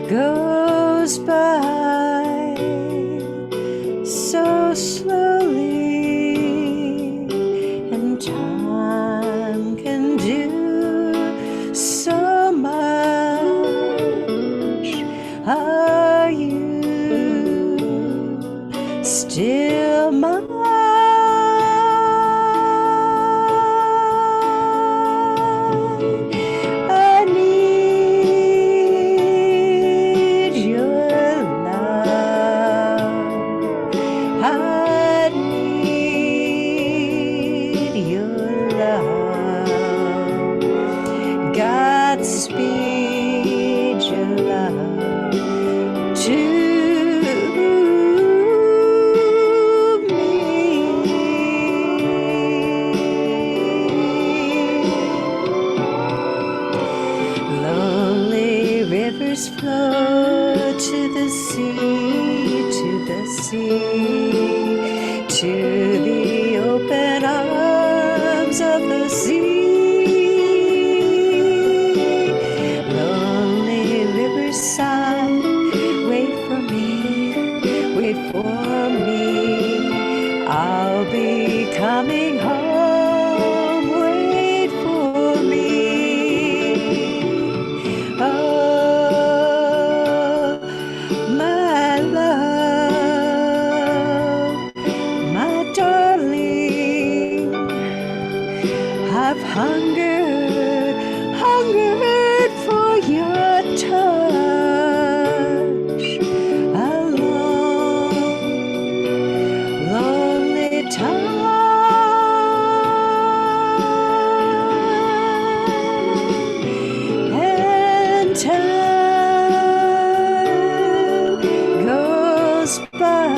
goes by so slowly, and time can do so much. Are you still mine? I need your love. I need your love. Godspeed your love to lonely rivers flow to the sea, to the sea, to the open arms of the sea. Lonely rivers sigh, wait for me, wait for me. I'll be coming home, wait for me. Oh, my love, my darling, I've hungered for your touch a long, lonely time. And time goes by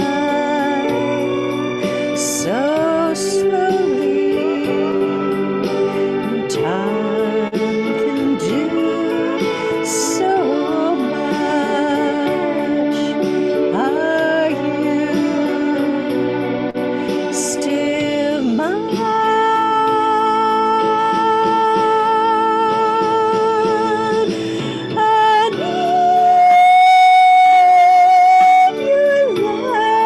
so slowly, and time can do so much. Are you still mine? I need your love.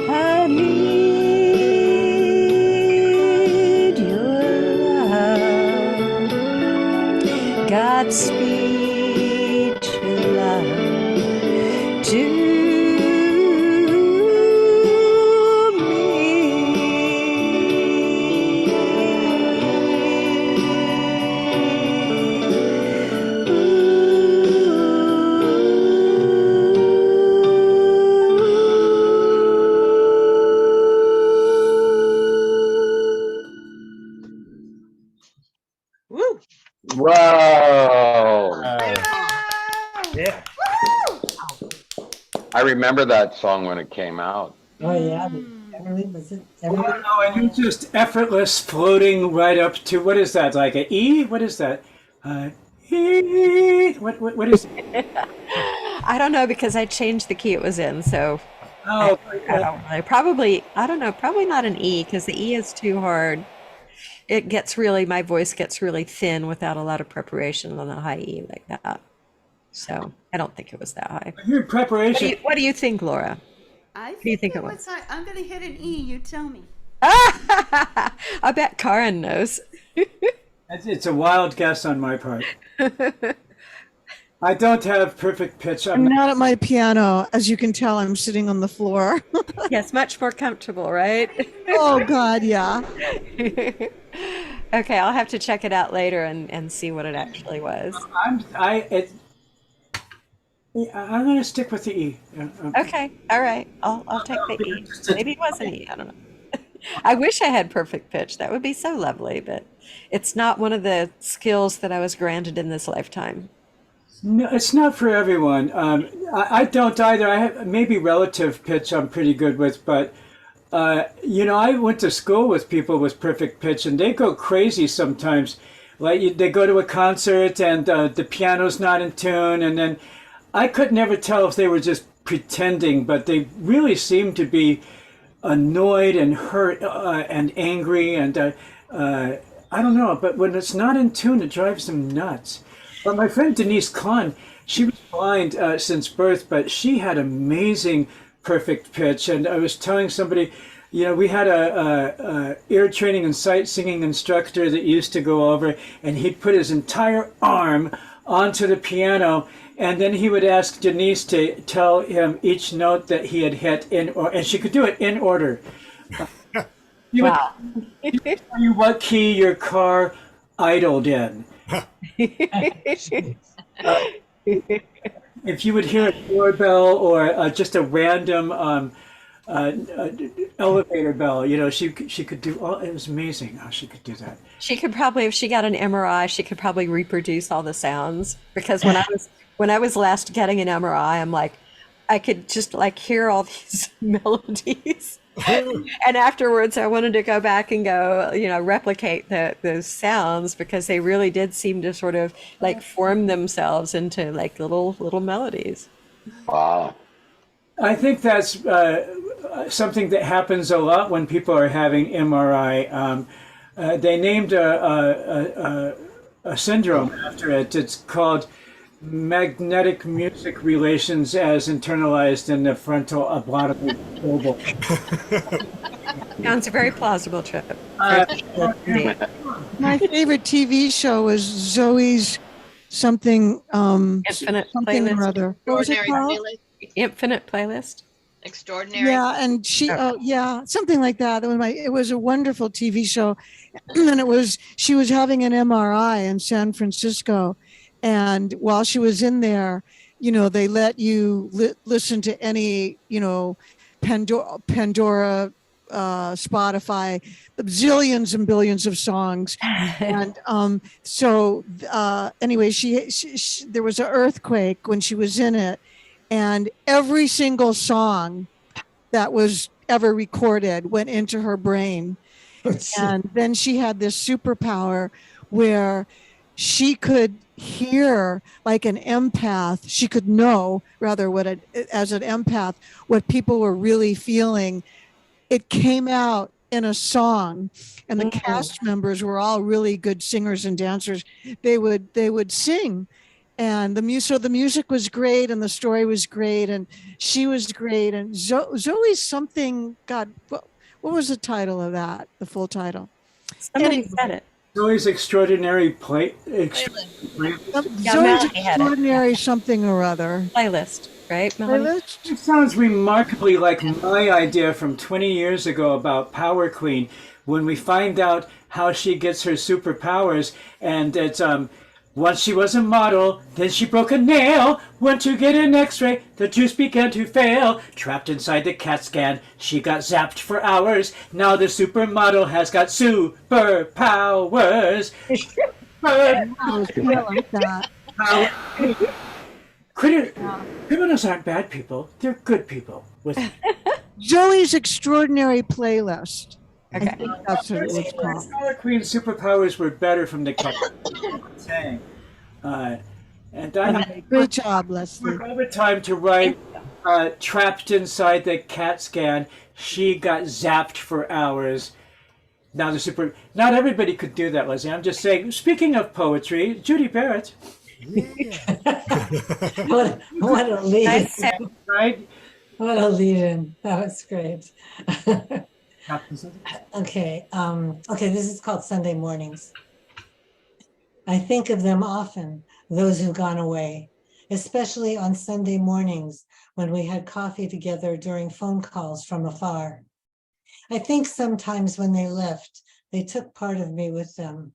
I need your love. Godspeed your love to
Woo!
Whoa!
Yeah.
I remember that song when it came out.
Oh, yeah. Everything was it. Everybody.
Oh, and you're just effortless, floating right up to what is that? Like an E? What is that? E. What is it?
I don't know because I changed the key it was in, so
Oh,
I don't know. Probably, I don't know, probably not an E because the E is too hard. It gets really, my voice gets really thin without a lot of preparation on a high E like that. So I don't think it was that high.
your preparation.
What do you think, Laura?
I
do you
think
think it
it was. I'm going to hit an E. You tell me.
I bet Karen knows.
It's a wild guess on my part. I don't have perfect pitch.
I'm not at my piano. As you can tell, I'm sitting on the floor.
Yes, much more comfortable, right?
Oh, God, yeah.
Okay, I'll have to check it out later and see what it actually was.
I'm going to stick with the E.
Okay, all right. I'll take the E. Maybe it was an E. I don't know. I wish I had perfect pitch. That would be so lovely, but it's not one of the skills that I was granted in this lifetime.
No, it's not for everyone. I don't either. I have maybe relative pitch I'm pretty good with, but I went to school with people with perfect pitch, and they go crazy sometimes. Like they go to a concert and the piano's not in tune, and then I could never tell if they were just pretending, but they really seem to be annoyed and hurt and angry, and I don't know. But when it's not in tune, it drives them nuts. Well, my friend Denise Kahn, she was blind since birth, but she had amazing perfect pitch. And I was telling somebody, we had a ear training and sight singing instructor that used to go over, and he'd put his entire arm onto the piano, and then he would ask Denise to tell him each note that he had hit and she could do it in order. He would
Wow.
tell you what key your car idled in. If you would hear a doorbell or just a random elevator bell, she could do all. It was amazing how she could do that.
She could probably, if she got an MRI, she could probably reproduce all the sounds. Because when I was last getting an MRI, I'm like, I could just like hear all these melodies. And afterwards, I wanted to go back and go, replicate those sounds because they really did seem to sort of like form themselves into like little melodies.
Wow.
I think that's something that happens a lot when people are having MRI. They named a syndrome after it. It's called magnetic music relations as internalized in the frontal oblongate global.
Sounds very plausible, Trip.
My favorite TV show was Zoe's something
Infinite
something or
Playlist.
other. What was it called?
Infinite Playlist.
Extraordinary.
Yeah, and yeah, something like that. It was a wonderful TV show, and she was having an MRI in San Francisco, and while she was in there, they let you listen to any, Pandora, Spotify, zillions and billions of songs, and so anyway, she there was an earthquake when she was in it. And every single song that was ever recorded went into her brain. And then she had this superpower where she could hear like an empath. She could know rather as an empath, what people were really feeling. It came out in a song, and the cast members were all really good singers and dancers. They would sing. And the music was great, and the story was great, and she was great. And Zoe's something. God, what was the title of that? The full title.
Somebody said it.
Zoe's extraordinary
Zoe's extraordinary something or other.
Playlist, right?
It sounds remarkably like my idea from 20 years ago about Power Queen, when we find out how she gets her superpowers, and it's once she was a model, then she broke a nail, went to get an x-ray, the juice began to fail. Trapped inside the CAT scan, she got zapped for hours. Now the supermodel has got superpowers. Criminals aren't bad people, they're good people.
Zoe's Extraordinary Playlist.
Okay.
That's what it was called.
Power Queen's superpowers were better from the CAT scan. And I
Great job, Leslie.
took all the time to write trapped inside the CAT scan. She got zapped for hours. Now not everybody could do that, Leslie. I'm just saying, speaking of poetry, Judy Barrett.
What a lead.
Right?
What a lead in. That was great. Okay. Okay, this is called Sunday Mornings. I think of them often, those who've gone away, especially on Sunday mornings when we had coffee together during phone calls from afar. I think sometimes when they left, they took part of me with them.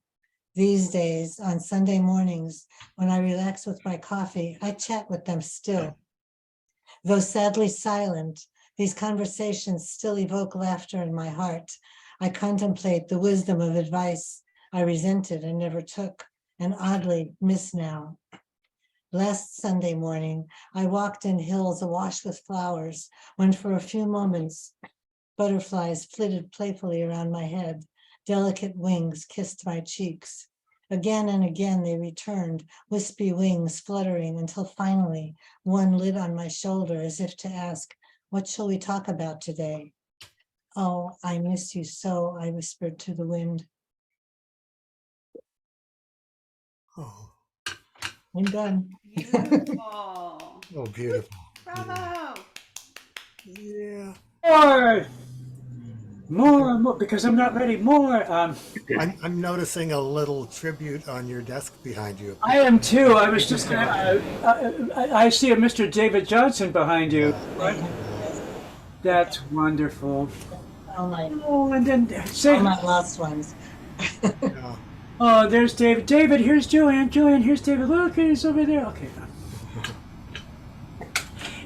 These days, on Sunday mornings, when I relax with my coffee, I chat with them still. Though sadly silent, these conversations still evoke laughter in my heart. I contemplate the wisdom of advice I resented and never took, and oddly miss now. Last Sunday morning, I walked in hills awash with flowers, when for a few moments, butterflies flitted playfully around my head. Delicate wings kissed my cheeks. Again and again they returned, wispy wings fluttering, until finally one lit on my shoulder as if to ask, "What shall we talk about today?" "Oh, I miss you so," I whispered to the wind.
Oh.
I'm done.
Beautiful.
Oh, beautiful.
Bravo.
Yeah.
More, because I'm not ready. More.
I'm noticing a little tribute on your desk behind you.
I am too. I was just gonna. I see a Mr. David Johnson behind you. That's wonderful.
All my,
Oh, and then say,
all my lost ones.
Yeah.
oh, there's David. David, here's Joanne. Joanne, here's David. Look, he's over there. Okay.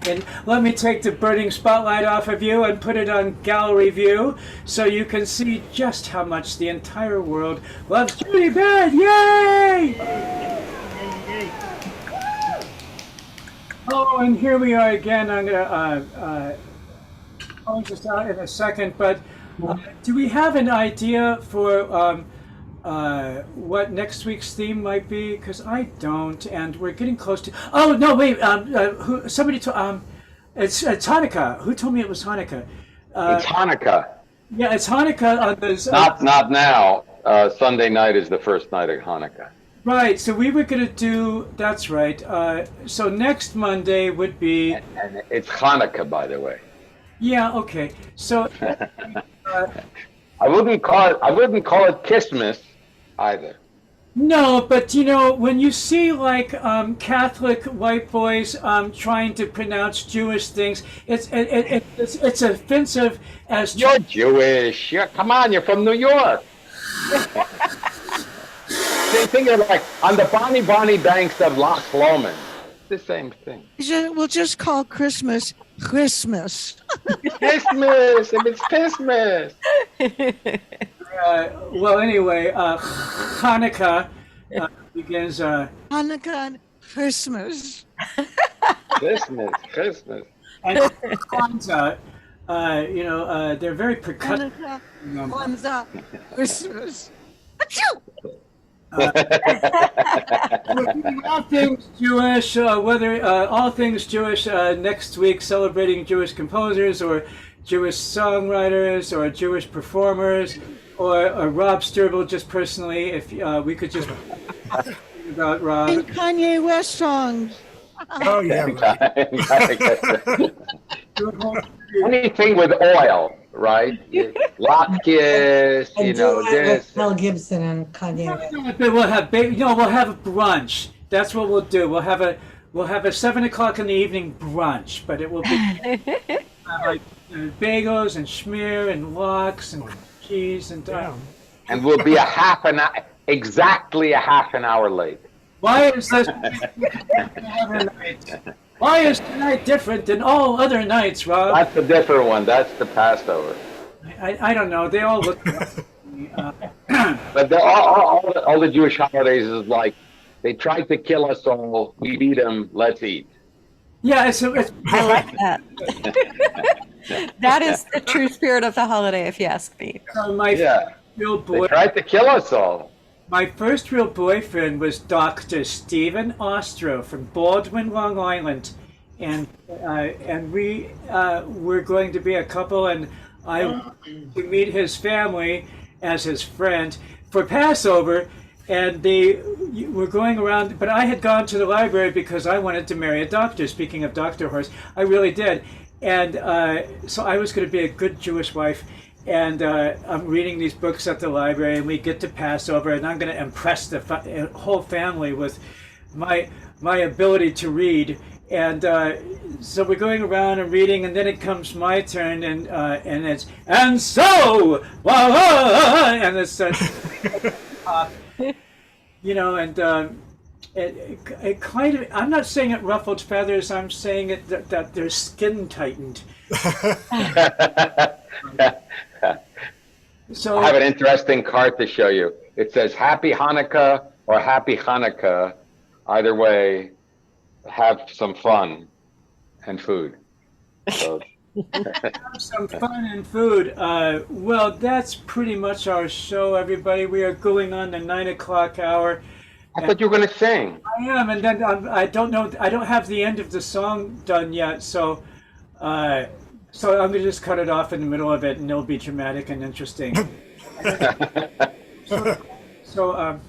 And let me take the burning spotlight off of you and put it on gallery view so you can see just how much the entire world loves Judy Bed. Yay! Oh, and here we are again. I'm going to close this out in a second, but do we have an idea for what next week's theme might be? Because I don't, and we're getting close to. Oh no, wait! Somebody told. It's Hanukkah. Who told me it was Hanukkah?
It's Hanukkah.
Yeah, it's Hanukkah on this.
Not now. Sunday night is the first night of Hanukkah.
Right. So we were going to do. That's right. So next Monday would be.
And it's Hanukkah, by the way.
Yeah. Okay. So.
I wouldn't call it Christmas either.
No, but you know, when you see like Catholic white boys trying to pronounce Jewish things, it's offensive as
You're Jewish. Come on, you're from New York. Think of like on the bonny banks of Loch Lomond. It's the same thing.
We'll just call Christmas Christmas.
Christmas, if it's Christmas.
Well, anyway, Hanukkah begins.
Hanukkah and Christmas.
Christmas.
And Kwanzaa, you know, they're very percussive.
Hanukkah, Kwanzaa, Christmas.
All things Jewish, all things Jewish next week, celebrating Jewish composers or Jewish songwriters or Jewish performers or Rob Sturble just personally, if we could just about Rob.
And Kanye West songs.
Oh yeah.
Anything with oil, right? Latkes,
I
you
do
know,
like
this.
Mel Gibson and Kanye West.
We'll have we'll have a brunch. That's what we'll do. We'll have a 7 o'clock in the evening brunch, but it will be like bagels and schmear and lox and cheese and
And we'll be exactly a half an hour late.
Why is this? Why is tonight different than all other nights, Rob?
That's a different one. That's the Passover.
I don't know. They all look.
But all the Jewish holidays is like, they tried to kill us all. We beat them. Let's eat.
Yeah, it's
I like that. That is the true spirit of the holiday, if you ask me.
Real boy.
They tried to kill us all.
My first real boyfriend was Dr. Stephen Ostro from Baldwin, Long Island, and we were going to be a couple, and I went to meet his family as his friend for Passover, and they were going around. But I had gone to the library because I wanted to marry a doctor. Speaking of Dr. Horse, I really did, and so I was going to be a good Jewish wife. And I'm reading these books at the library, and we get to Passover, and I'm going to impress the whole family with my ability to read. And so we're going around and reading, and then it comes my turn, and it's and so, and it's you know, and it kind of. I'm not saying it ruffled feathers. I'm saying it that their skin tightened. So
I have an interesting card to show you. It says Happy Hanukkah or Happy Hanukkah. Either way, have some fun and food. So.
Have some fun and food. Well, that's pretty much our show, everybody. We are going on the 9 o'clock hour.
I thought you were going to sing.
I am, and then I don't know. I don't have the end of the song done yet, so so I'm gonna just cut it off in the middle of it, and it'll be dramatic and interesting. so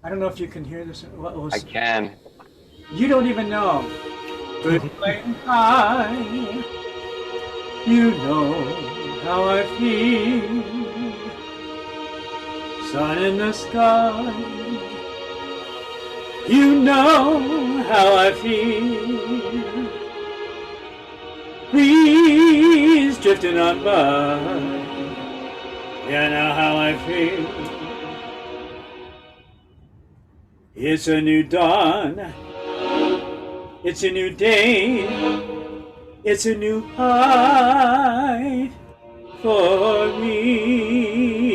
I don't know if you can hear this. What was?
I can.
You don't even know. Goodbye and high. You know how I feel. Sun in the sky. You know how I feel. Breeze drifting on by. You know how I feel. It's a new dawn. It's a new day. It's a new high for me.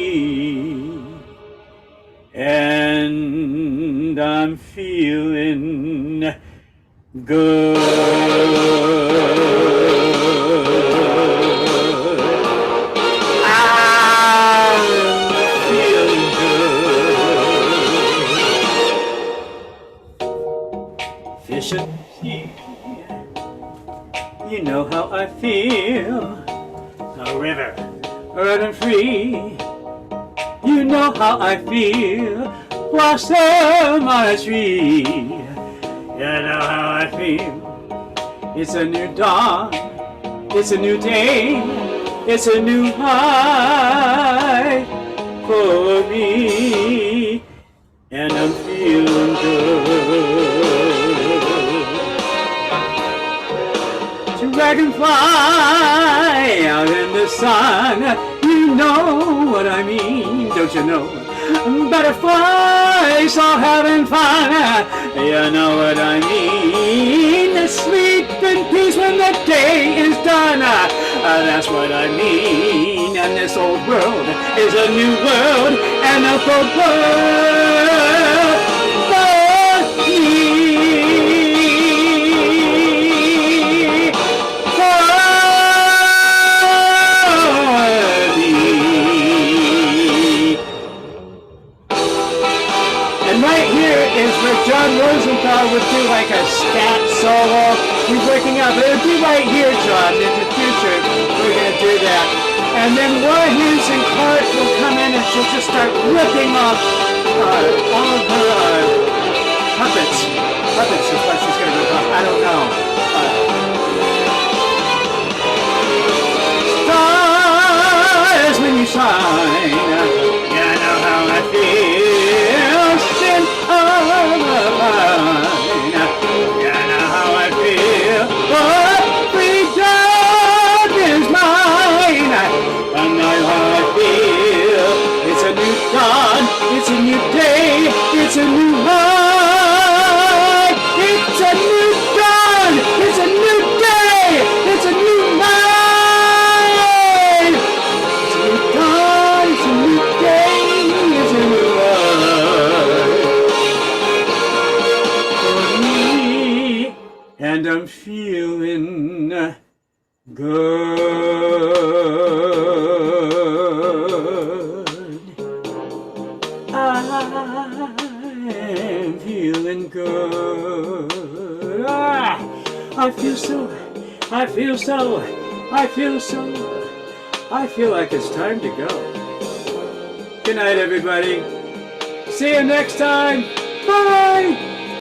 And I'm feeling good. I'm feeling good. Fish and sea, you know how I feel. A river running free, you know how I feel. Blossom on a tree, you know how I feel. It's a new dawn, it's a new day, it's a new high for me, and I'm feeling good. Dragonfly out in the sun, you know what I mean, don't you know? Butterflies all having fun, you know what I mean. Sleep in peace when the day is done, that's what I mean. And this old world is a new world, and a full world for And right here is where John Rosenthal would do like a scat solo. He's working out, but it'd be right here, John. In the future, we're going to do that. And then Laura Hanson Clark will come in and she'll just start ripping off all of her puppets. Puppets is what she's going to rip off. I don't know. Stars when you shine, you know how I feel. Sin of mine, you know how I feel. Oh, freedom is mine, I know how I feel. It's a new dawn, it's a new day, it's a new life. It's a new dawn, it's a new day, it's a new life. It's a new dawn, it's a new day, it's a new life for me, and I'm feeling good. I'm feeling good. I feel like it's time to go. Good night, everybody. See you next time. Bye.